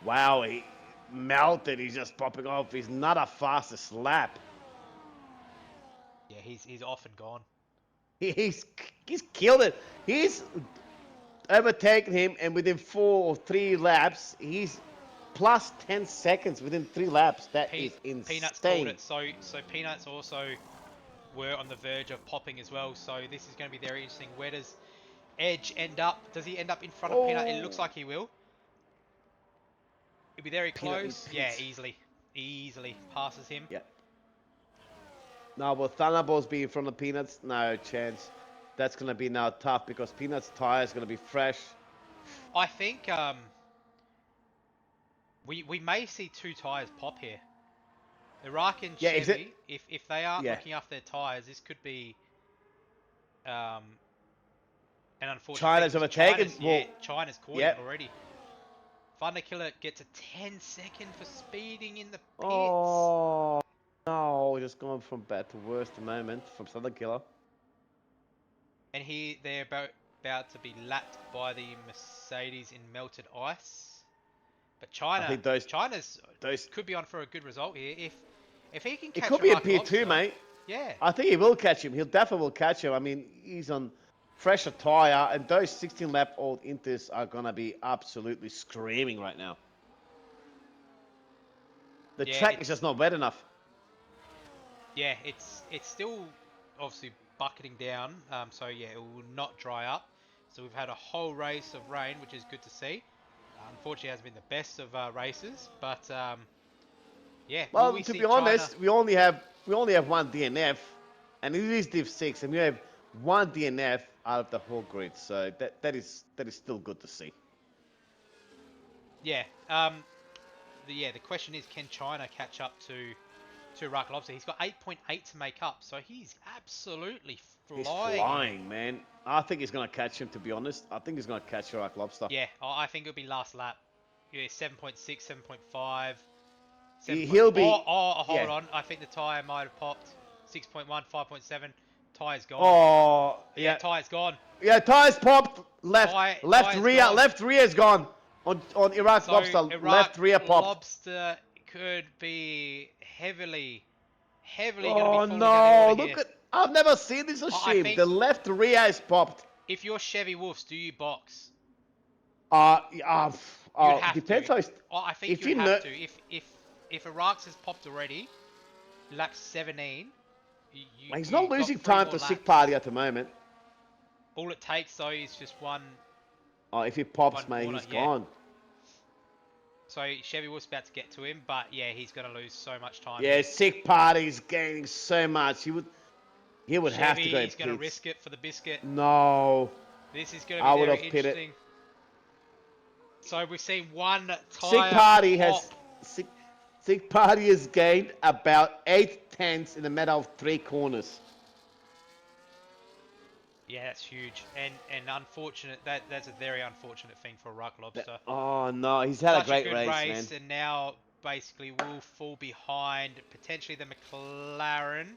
Wow, he melted. He's just popping off. He's not a fastest lap. Yeah, he's off and gone. He's killed it. He's overtaken him, and within 4 or 3 laps, he's plus 10 seconds within 3 laps. That is insane. Peanuts called it. So Peanuts also were on the verge of popping as well. So this is going to be very interesting. Where does Edge end up? Does he end up in front of Peanut? It looks like he will. It'll be very close. Yeah, easily passes him. Yeah. Now, will Thunderbolts be in front of Peanuts? No chance. That's going to be now tough because Peanuts' tire is going to be fresh. I think we may see 2 tyres pop here. Iraq and Chevy, if they aren't looking after their tyres, this could be an unfortunate China's thing. overtaken. China's caught him already. Thunder Killer gets a 10-second for speeding in the pits. Oh, no. Just going from bad to worse at the moment from Thunder Killer. And here they're about to be lapped by the Mercedes in melted ice. But China, I think China's those could be on for a good result here. If he can catch it could be a Iraq P2, Lobster, mate. Yeah. I think he will catch him. He'll definitely will catch him. I mean, he's on fresher tyre, and those 16-lap-old Inters are going to be absolutely screaming right now. The track is just not wet enough. Yeah, it's still obviously bucketing down, so yeah, it will not dry up. So we've had a whole race of rain, which is good to see. Unfortunately, it hasn't been the best of races, but yeah. Well, to be honest, we only have one DNF, and it is Div 6, and we have one DNF out of the whole grid. So that is still good to see. Yeah. The question is, can China catch up to Rock Lobster? He's got 8.8 to make up, so he's absolutely flying. He's flying, man. I think he's going to catch him, to be honest. I think he's going to catch Rock Lobster. Yeah, I think it'll be last lap. Yeah, 7.6, 7.5. He'll be... hold on. I think the tyre might have popped. 6.1, 5.7. Tyre's gone. Oh, yeah. Tyre's gone. Yeah, tyre's popped. Left rear is gone. On Iraq Lobster, left rear popped. Lobster could be heavily going to be Oh falling no! down the order Look here. I've never seen this machine. The left rear is popped. If you're Chevy Wolves, do you box? Depends to. how. I think you have to. If Iraq's has popped already, lap 17. He's not losing time to Sick Party at the moment. All it takes though is just one. Oh, if he pops, mate, he's gone. So Chevy was about to get to him, but yeah, he's going to lose so much time. Yeah, Sick Party's gaining so much. He would have to go. He's going to risk it for the biscuit. No. This is going to be very interesting. So we've seen one tyre. Sick Party has gained about 8 tenths in a matter of 3 corners. Yeah, that's huge, and unfortunate. That's a very unfortunate thing for Rock Lobster. Oh no, he's had Such a great good race, man. and now basically will fall behind potentially the McLaren.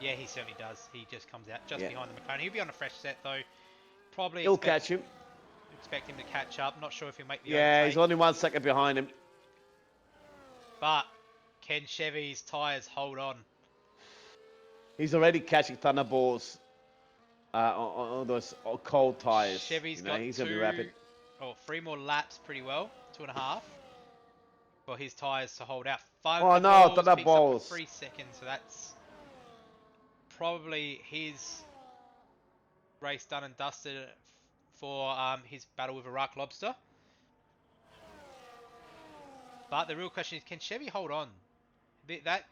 Yeah, he certainly does. He just comes out just Yeah. behind the McLaren. He'll be on a fresh set though. Probably He'll catch him. expect him to catch up. Not sure if he'll make the Yeah, he's overtake. only 1 second behind him. But can Chevy's tyres hold on? He's already catching thunderbolts on those cold tires. Chevy's You know, got he's gonna be rapid. three more laps pretty well. 2.5 for his tyres to hold out. Oh no, Thunderbolts picks up a thunderbolts. 3 seconds, so that's probably his race done and dusted for his battle with a rock lobster. But the real question is, can Chevy hold on? That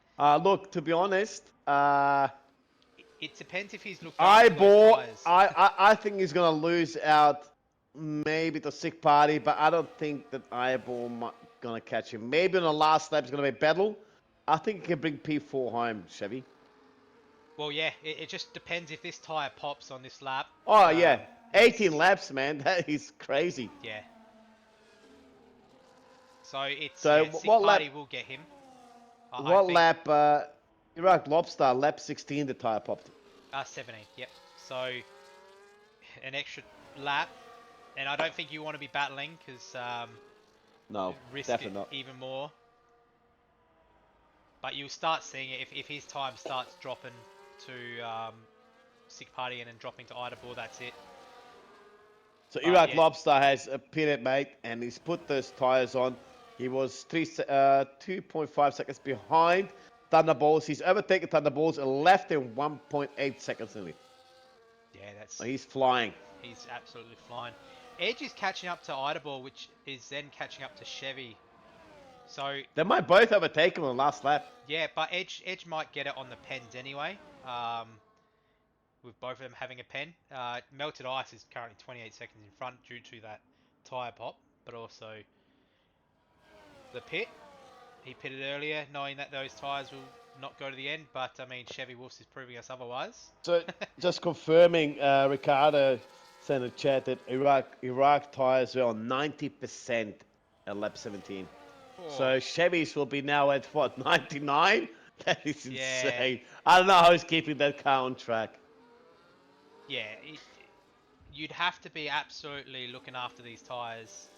Look, to be honest, it depends if he's looked after those tyres. I think he's gonna lose out maybe to Sick Party, but I don't think that Eyeball gonna catch him. Maybe on the last lap it's gonna be a battle. I think he can bring P4 home, Chevy. Well, yeah, it just depends if this tyre pops on this lap. Oh yeah, 18 laps, man. That is crazy. Yeah. So it's So Sick what Party lap? will get him. I What think. lap? Iraq Lobster lap 16. The tire popped. 17. Yep. So an extra lap, and I don't think you want to be battling because No, risk definitely it not. even more. But you'll start seeing it if his time starts dropping to Sick Party and then dropping to Idabor, that's it. So But, Iraq yeah. Lobster has a pitted, mate, and he's put those tires on. He was 2.5 seconds behind Thunderbolts. He's overtaken Thunderbolts and left him 1.8 seconds in it. Yeah, that's So he's flying. he's absolutely flying. Edge is catching up to Idabor, which is then catching up to Chevy. So They might both overtake him on the last lap. yeah, but Edge might get it on the pens anyway. With both of them having a pen. Melted Ice is currently 28 seconds in front due to that tyre pop, but also the pit. He pitted earlier, knowing that those tyres will not go to the end, but I mean, Chevy Wolf is proving us otherwise. So just confirming, Ricardo said in the chat that Iraq tires were on 90% at lap 17. So Chevys will be now at what, 99? That is insane. Yeah. I don't know how he's keeping that car on track. Yeah, you'd have to be absolutely looking after these tyres.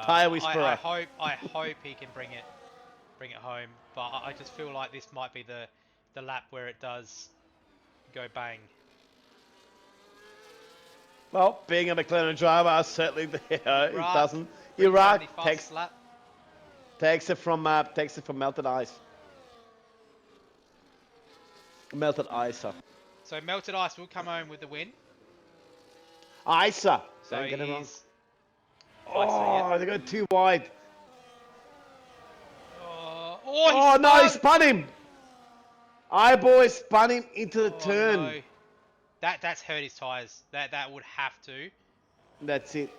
Tyre whisperer. I hope he can bring it home, but I just feel like this might be the lap where it does go bang. Well, being a McLaren driver, certainly it doesn't. Brings Iraq down the fastest lap. takes it from Melted Ice. Melted Isa. So Melted Ice will come home with the win. Isa. So Don't get it wrong. he's Oh, they go too wide. Oh, no, he spun him. Eyeball spun him into the turn. No. That's hurt his tyres. That would have to. That's it.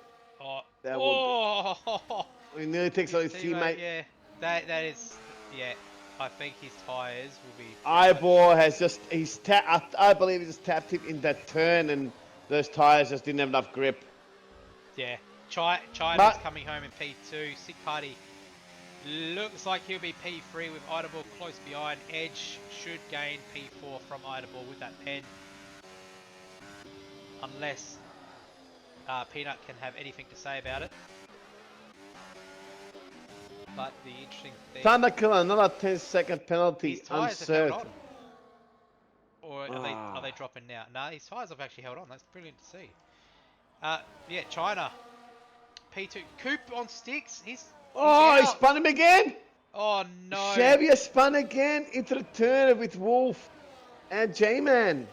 Oh, That he nearly takes out his teammate. Yeah, that is. Yeah, I think his tyres will be. Eyeball has just I believe he just tapped him in that turn, and those tires just didn't have enough grip. Yeah, China's coming home in P2. Sick Party looks like he'll be P3 with Idabor close behind. Edge should gain P4 from Idabor with that pen. Unless Peanut can have anything to say about it. But the interesting thing... Thunderkill, another 10-second penalty. His tyres have held on. Or Ah. are they dropping now? No, his tyres have actually held on. That's brilliant to see. Yeah, China. P2. Coop on sticks. He's He spun him again. Oh no. Chevy spun again into the turn with Wolf and J-Man.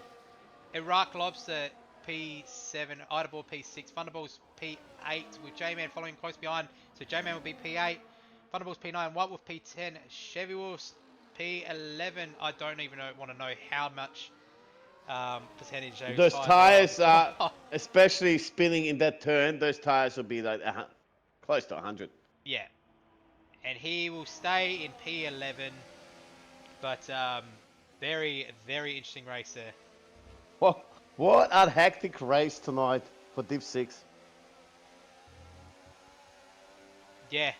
Iraq Lobster P7, Idabor P6, Thunderbolts P8 with J-Man following close behind. So J-Man will be P8, Thunderbolts P9, White Wolf P10, Chevy Wolves P11. I don't even want to know how much percentage Those tires are. are, especially spinning in that turn, those tires will be like close to 100. Yeah. And he will stay in P11. But very, very interesting race there. What a hectic race tonight for Div 6. Yeah,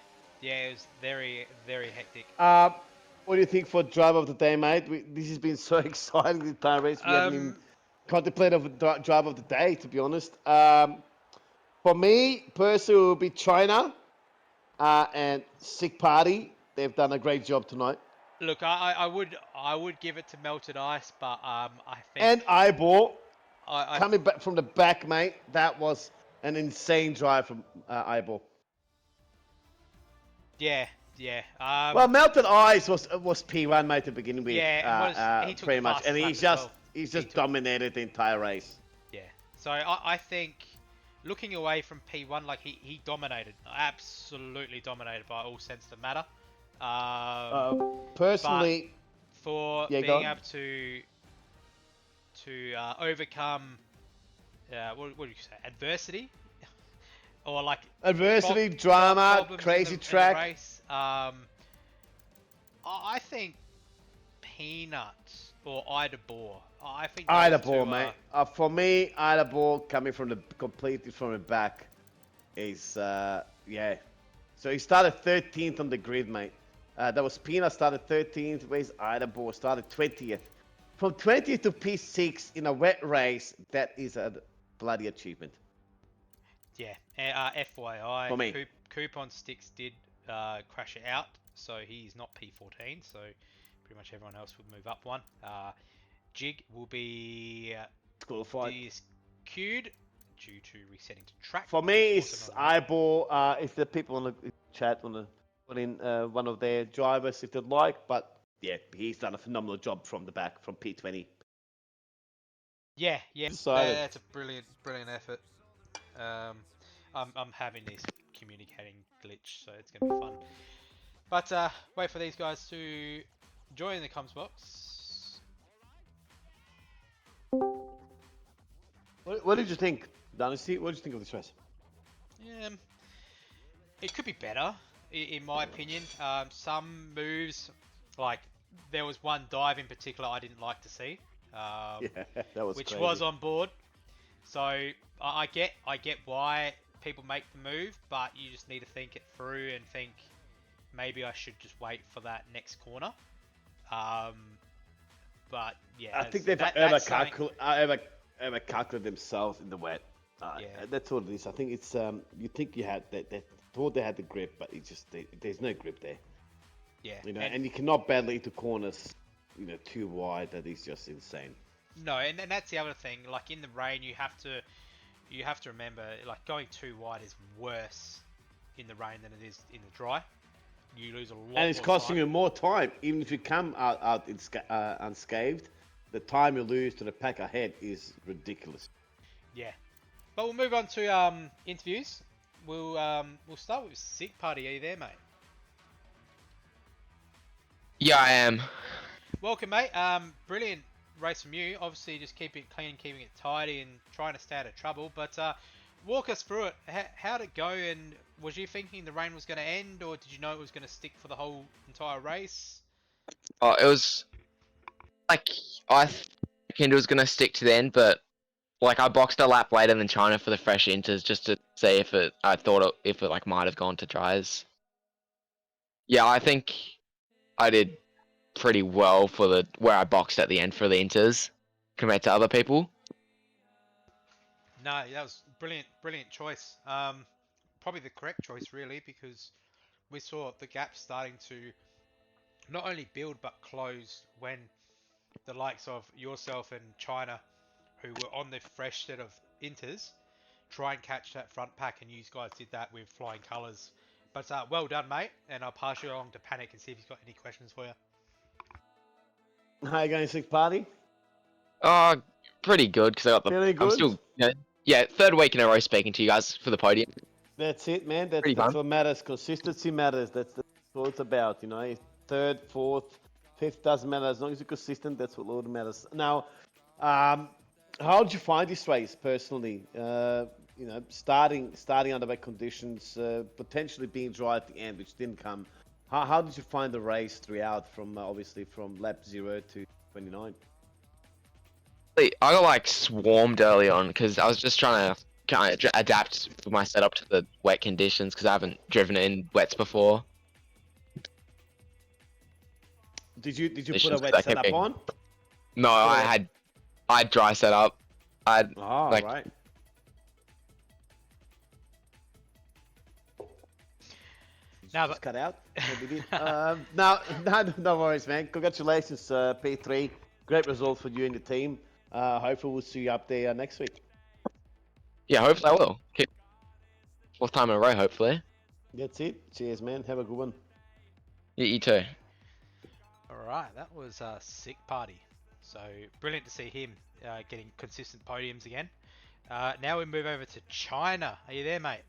it was very, very hectic. What do you think for driver of the day, mate? This has been so exciting, the entire race. We haven't even contemplated a driver of the day, to be honest. For me, personally, it will be China and Sick Party. They've done a great job tonight. Look, I would give it to Melted Ice, but I think And Eyeball I coming back from the back, mate. That was an insane drive from Eyeball. yeah. Well, Melted Ice was P1, mate, to begin with. Yeah, and he took pretty the much, fastest and lap he's as just well. he's He just took- dominated the entire race. Yeah. So I think looking away from P1, like he dominated, absolutely dominated by all sense of the matter. Personally, For yeah, being go on. able to overcome what do you say, adversity or like Adversity, drama, problems crazy in the track. race. I think Peanut or Ida Boar. I think those Ida two Ball, are- mate. For me, Ida Ball coming from the completely from the back is yeah. So he started 13th on the grid, mate. That was Peanut started 13th. Where's Ida Ball? Started 20th. From 20th to P6 in a wet race, that is a bloody achievement. Yeah. FYI, For me. Coupon Sticks did crash it out, so he's not P14. So pretty much everyone else would move up one. Jig will be Qualified. DSQ'd due to resetting to track. For me, Also it's not enough. Eyeball. If the people in the chat want to put in one of their drivers if they'd like, but yeah, he's done a phenomenal job from the back, from P20. Yeah, Decided. that's a brilliant effort. I'm having this communicating glitch, so it's gonna be fun. But wait for these guys to join the comms box. What did you think, Dynasty? What did you think of this race? Yeah, it could be better, in my opinion. Some moves, like there was one dive in particular I didn't like to see, Yeah, that was which crazy. was on board. So I get why people make the move, but you just need to think it through and think maybe I should just wait for that next corner. But yeah, I think they've that's something- calculated themselves in the wet. Yeah. That's what it is. I think it's you think you had they thought they had the grip, but it just there's no grip there. Yeah, You know, and you cannot battle into corners, you know, too wide. That is just insane. no, and that's the other thing. Like in the rain, you have to remember, like going too wide is worse in the rain than it is in the dry. You lose a lot. And it's more costing time. you more time. Even if you come out unscathed, the time you lose to the pack ahead is ridiculous. Yeah, but we'll move on to interviews. We'll start with Sick Party. Are you there, mate? Yeah, I am. Welcome, mate. Brilliant race from you. Obviously, just keeping it clean, keeping it tidy, and trying to stay out of trouble. But walk us through it. How'd it go? And was you thinking the rain was going to end, or did you know it was going to stick for the whole entire race? Oh, it was like reckoned it was gonna stick to the end, but like I boxed a lap later than China for the fresh inters just to see if it. I thought if it like might have gone to dries. Yeah, I think I did pretty well for the where I boxed at the end for the inters compared to other people. No, that was brilliant choice. Probably the correct choice, really, because we saw the gap starting to not only build but close when the likes of yourself and China, who were on the fresh set of inters, try and catch that front pack, and you guys did that with flying colours. But well done, mate, and I'll pass you along to Panic and see if he's got any questions for you. How you going, Sick Party? Pretty good because I got the. Feeling I'm good? still. Yeah, third week in a row speaking to you guys for the podium. That's it, man. That's Pretty fun. what matters. Consistency matters. That's what it's about. You know, third, fourth, fifth doesn't matter as long as you're consistent. That's what all that matters. Now, how did you find this race personally? You know, starting under wet conditions, potentially being dry at the end, which didn't come. How did you find the race throughout, from obviously from lap 0 to 29? I got like swarmed early on because I was just trying to kind of adapt my setup to the wet conditions because I haven't driven it in wets before. Did you put a Conditions, 'cause wet I kept setup getting- on? No, Put a I wet- had dry setup. I'd Oh, like right. Now, Just but cut out. No, big deal. No worries, man. Congratulations, P3. Great result for you and the team. Hopefully we'll see you up there next week. yeah, hopefully I will. Fourth time in a row, hopefully. That's it. Cheers, man. Have a good one. Yeah, you too. all right, that was a sick party. So brilliant to see him getting consistent podiums again. Now we move over to China. Are you there, mate?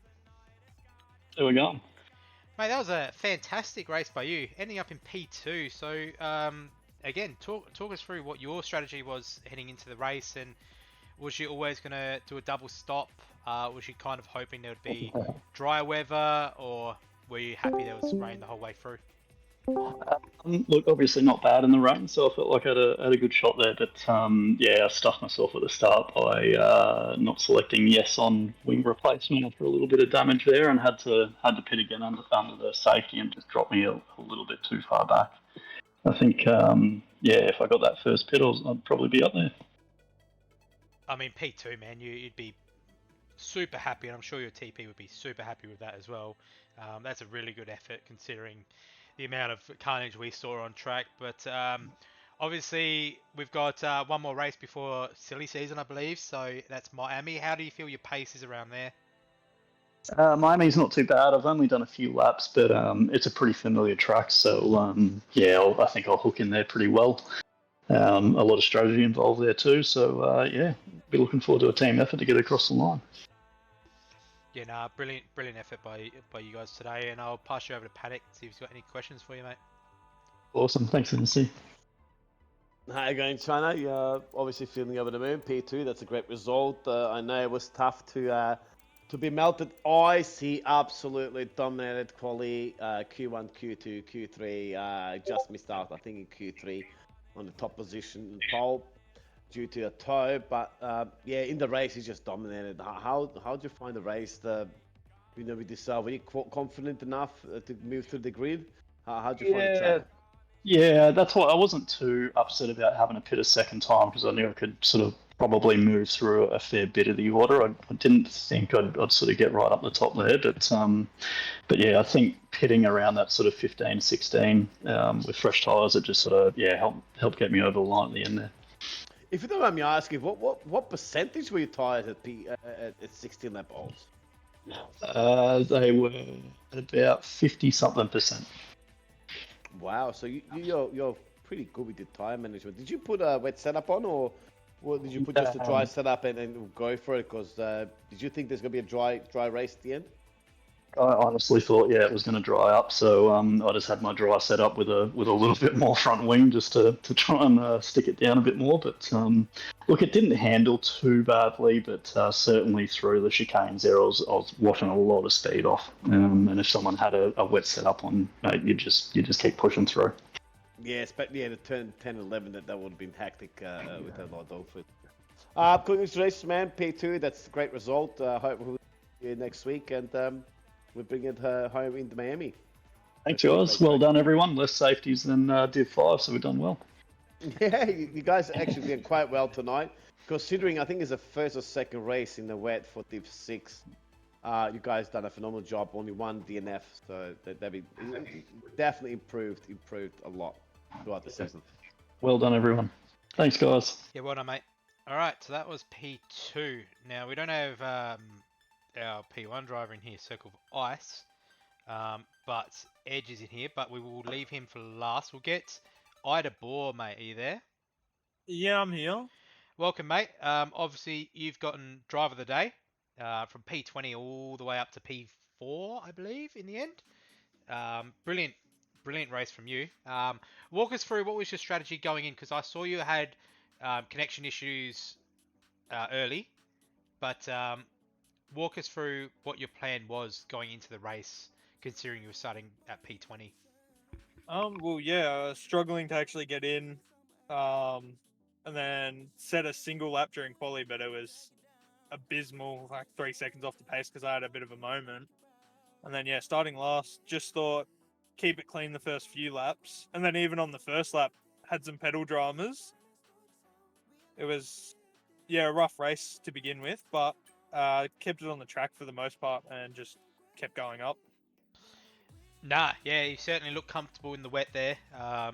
There we go. Mate, that was a fantastic race by you, ending up in P2. So, again, talk us through what your strategy was heading into the race, and was you always going to do a double stop? Was you kind of hoping there would be dry weather, or were you happy there was rain the whole way through? Look, obviously not bad in the rain, so I felt like I had a good shot there. But yeah, I stuffed myself at the start by not selecting yes on wing replacement after a little bit of damage there, and had to pit again under the safety and just dropped me a little bit too far back. I think yeah, if I got that first pit, I'd probably be up there. I mean, P2, man, you'd be super happy, and I'm sure your TP would be super happy with that as well. That's a really good effort considering the amount of carnage we saw on track. But obviously, we've got one more race before silly season, I believe. So that's Miami. How do you feel your pace is around there? Miami's not too bad. I've only done a few laps, but it's a pretty familiar track, so yeah, I think I'll hook in there pretty well. A lot of strategy involved there too, so yeah, be looking forward to a team effort to get across the line. Yeah, nah, brilliant effort by you guys today, and I'll pass you over to Paddock, see if he's got any questions for you, mate. Awesome, thanks, NC. How you going, China? You're obviously feeling over the moon. P2, that's a great result. I know it was tough to be melted. I see absolutely dominated quali Q1, Q2, Q3. Just missed out, I think, in Q3 on the top position in pole due to a toe. But yeah, in the race, he just dominated. How did you find the race? With this, were you confident enough to move through the grid? How'd you find the track? Yeah, that's why I wasn't too upset about having to pit a second time because I knew I could sort of probably move through a fair bit of the order. I didn't think I'd sort of get right up the top there, but yeah, I think pitting around that sort of 15, 16 with fresh tyres, it just sort of helped get me over the line at the end there. If you don't mind me asking, what percentage were your tyres at 16 lap holes? They were at about 50-something%. Wow, so you're pretty good with the tyre management. Did you put a wet setup on, or did you put just a dry setup and go for it? Because did you think there's gonna be a dry race at the end? I honestly thought, yeah, it was going to dry up, so I just had my dry set up with a little bit more front wing just to try and stick it down a bit more. But look, it didn't handle too badly, but certainly through the chicanes there, I was washing a lot of speed off. And if someone had a wet setup on, you just keep pushing through. Yes, but yeah, the turn 10 and 11, that would have been hectic with a lot of dogfoot. Congratulations, man. P2, that's a great result. Hope we'll see you next week, and we'll bring it home into Miami. Thanks, guys. Well done, everyone. Less safeties than Div 5, so we've done well. Yeah, you guys actually did quite well tonight, considering I think it's the first or second race in the wet for Div 6. You guys done a phenomenal job. Only one DNF, so that definitely improved a lot throughout the season. Well done, everyone. Thanks, guys. Yeah, well done, mate. All right, so that was P2. Now we don't have our P1 driver in here, Circle of Ice, but Edge is in here. But we will leave him for last. We'll get Ida Boar, mate. Are you there? Yeah, I'm here. Welcome, mate. Obviously you've gotten driver of the day from P20 all the way up to P4, I believe, in the end. Brilliant race from you. Walk us through what was your strategy going in, because I saw you had connection issues early, but walk us through what your plan was going into the race, considering you were starting at P20. Well, yeah, struggling to actually get in. and then set a single lap during quali, but it was abysmal, like 3 seconds off the pace because I had a bit of a moment. And then, yeah, starting last, just thought keep it clean the first few laps. And then even on the first lap, had some pedal dramas. It was, yeah, a rough race to begin with, but kept it on the track for the most part and just kept going up. Nah, yeah, you certainly look comfortable in the wet there.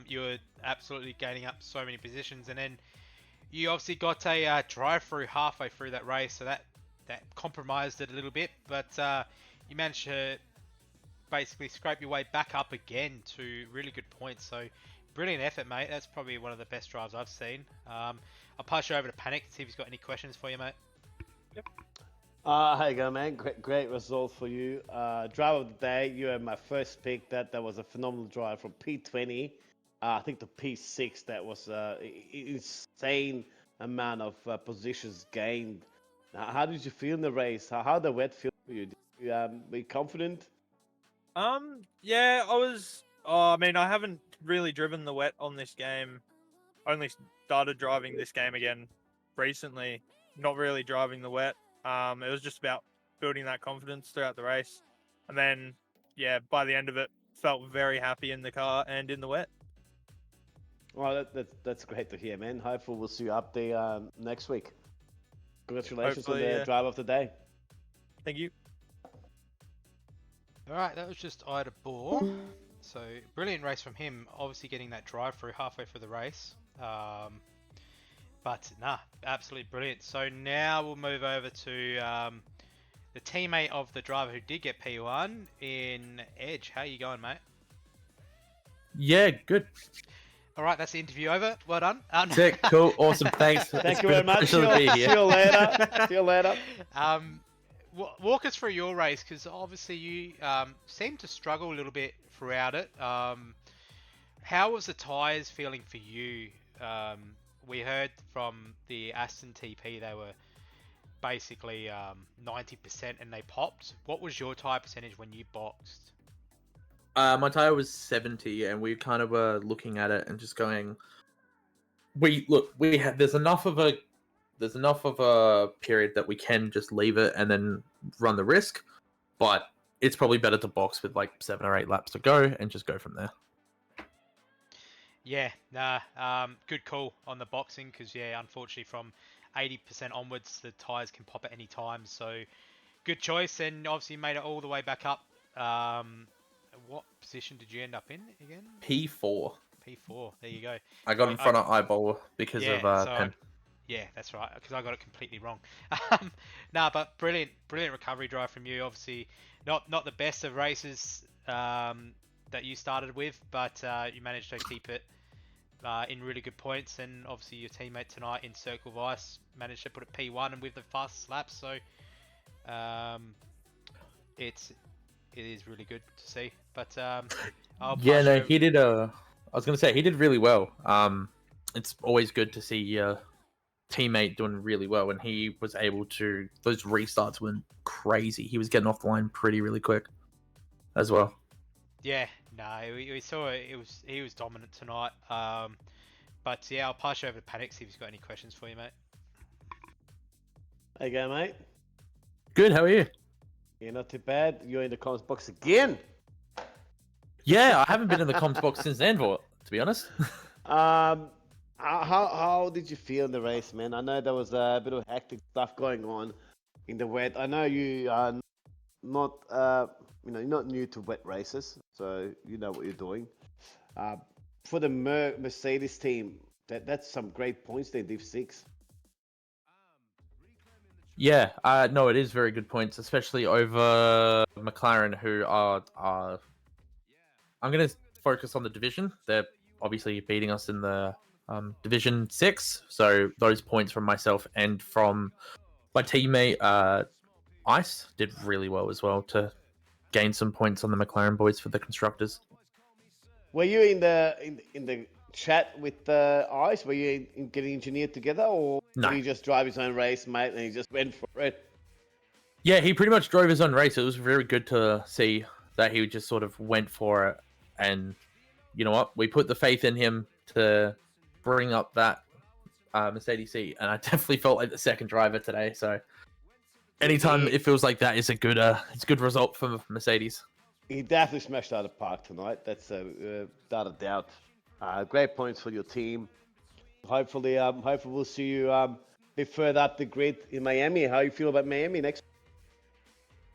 You were absolutely gaining up so many positions, and then you obviously got a drive-through halfway through that race, so that compromised it a little bit. But you managed to basically scrape your way back up again to really good points. So brilliant effort, mate. That's probably one of the best drives I've seen. I'll pass you over to Panic to see if he's got any questions for you, mate. How you go, man? Great result for you. Drive of the day, you had my first pick. That was a phenomenal drive from P20, I think to P6. That was insane amount of positions gained. How did you feel in the race? How the wet feel for you? Did you be confident? Yeah, I was. I mean, I haven't really driven the wet on this game. Only started driving this game again recently. Not really driving the wet. It was just about building that confidence throughout the race, and then, yeah, by the end of it, felt very happy in the car and in the wet. Well, that's great to hear, man. Hopefully we'll see you up there next week. Congratulations on Hopefully, the yeah. drive of the day. Thank you. Alright, that was just Ida Bohr. So, brilliant race from him. Obviously getting that drive through halfway through the race. But, nah, absolutely brilliant. So now we'll move over to the teammate of the driver who did get P1 in Edge. How you going, mate? Yeah, good. Alright, that's the interview over. Well done. Sick, cool, awesome, thanks. Thank It's you been very a much. pleasure to be See here. you later. See you later. Walk us through your race, because obviously you seemed to struggle a little bit throughout it. How was the tyres feeling for you? We heard from the Aston TP they were basically 90% and they popped. What was your tyre percentage when you boxed? My tire was 70, and we kind of were looking at it and just going, there's enough of a period that we can just leave it and then run the risk, but it's probably better to box with like 7 or 8 laps to go and just go from there. Yeah, nah, good call on the boxing, because yeah, unfortunately from 80% onwards the tyres can pop at any time, so good choice, and obviously you made it all the way back up. What position did you end up in again? P4. P4, there you go. I got in front of Eyeball because of Pen. Yeah, that's right, because I got it completely wrong. Nah, but brilliant recovery drive from you. Obviously, not the best of races that you started with, but you managed to keep it in really good points, and obviously your teammate tonight in Circle of Ice managed to put it P1 and with the fastest laps, so it is really good to see. But he did. I was gonna say he did really well. It's always good to see your teammate doing really well, and he was able to. Those restarts went crazy. He was getting off the line really quick, as well. Yeah, no, we saw it. He was dominant tonight. But yeah, I'll pass you over to Panic, see if he's got any questions for you, mate. There you go, mate. Good. How are you? Yeah, not too bad. You're in the comments box again. Yeah, I haven't been in the comms box since Anvor, to be honest. How did you feel in the race, man? I know there was a bit of hectic stuff going on in the wet. I know you are not, you're not new to wet races, so you know what you're doing. For the Mercedes team, that's some great points they Div 6. Yeah, no, it is very good points, especially over McLaren, who are. I'm going to focus on the division. They're obviously beating us in the Division 6, so those points from myself and from my teammate Ice did really well as well to gain some points on the McLaren boys for the constructors. Were you in the chat with Ice? Were you getting engineered together, or No. did he just drive his own race, mate, and he just went for it? Yeah, he pretty much drove his own race. It was very good to see that he just sort of went for it, and you know what? We put the faith in him to bring up that Mercedes seat, and I definitely felt like the second driver today. So anytime it feels like that is it's a good result for Mercedes. He definitely smashed out of the park tonight. That's without a doubt. Great points for your team. Hopefully we'll see you a bit further up the grid in Miami. How you feel about Miami next?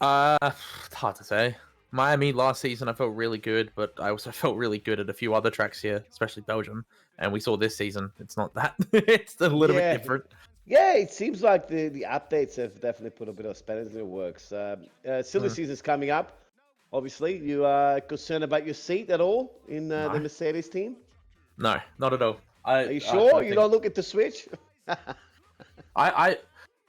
It's hard to say. Miami last season, I felt really good, but I also felt really good at a few other tracks here, especially Belgium. And we saw this season, it's not that. It's a little bit different. Yeah, it seems like the updates have definitely put a bit of spanners in the works. Silly season's coming up. Obviously, you are concerned about your seat at all in the Mercedes team? No, not at all. Are you sure you don't look at the switch? I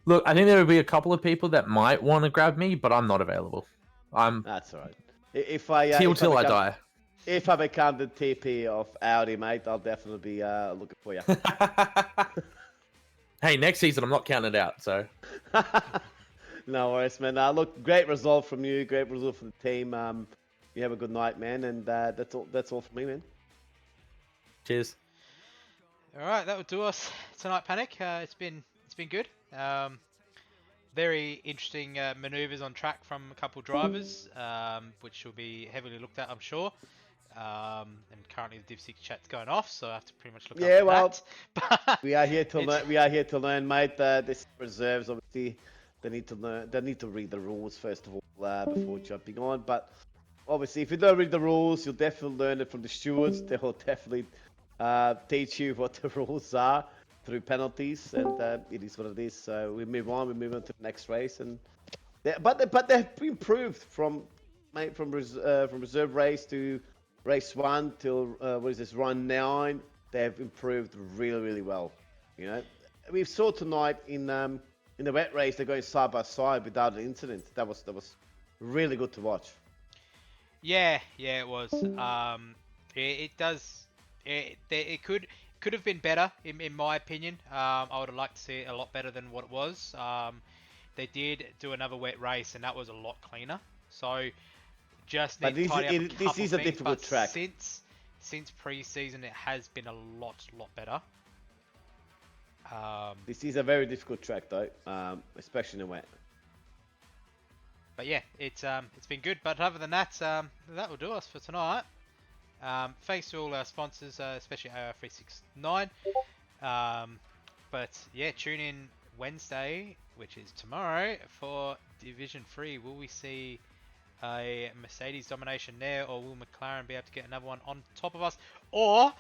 look. I think there will be a couple of people that might want to grab me, but I'm not available. That's all right. If I till I die. If I become the TP of Audi, mate, I'll definitely be looking for you. Hey, next season I'm not counting it out. So. No worries, man. Look, great result from you. Great result from the team. You have a good night, man, and that's all. That's all for me, man. Cheers. All right, that would do us tonight, Panic. It's been good. Very interesting maneuvers on track from a couple drivers, which will be heavily looked at, I'm sure. And currently the Div 6 chat's going off, so I have to pretty much look up that. We are here to learn. We are here to learn, mate. This reserves, obviously, they need to learn. They need to read the rules first of all before jumping on. But obviously, if you don't read the rules, you'll definitely learn it from the stewards. They will definitely teach you what the rules are through penalties, and it is what it is. So we move on. We move on to the next race, and but they've improved from reserve race to race 1 till what is this, run 9. They've improved really, really well. You know, we saw tonight in the wet race they're going side by side without an incident. That was really good to watch. Yeah, it was. It does. It could have been better in my opinion. I would have liked to see it a lot better than what it was. They did do another wet race and that was a lot cleaner. So just need to tidy up a couple this is a things, difficult but track. Since pre-season, it has been a lot better. This is a very difficult track though, especially in the wet. But yeah, it's been good. But other than that, that will do us for tonight. Thanks to all our sponsors, especially AR369. But yeah, tune in Wednesday, which is tomorrow, for Division 3. Will we see a Mercedes domination there, or will McLaren be able to get another one on top of us? Or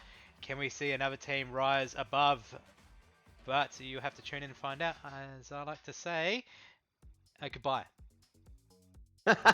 can we see another team rise above? But you have to tune in and find out. As I like to say, goodbye.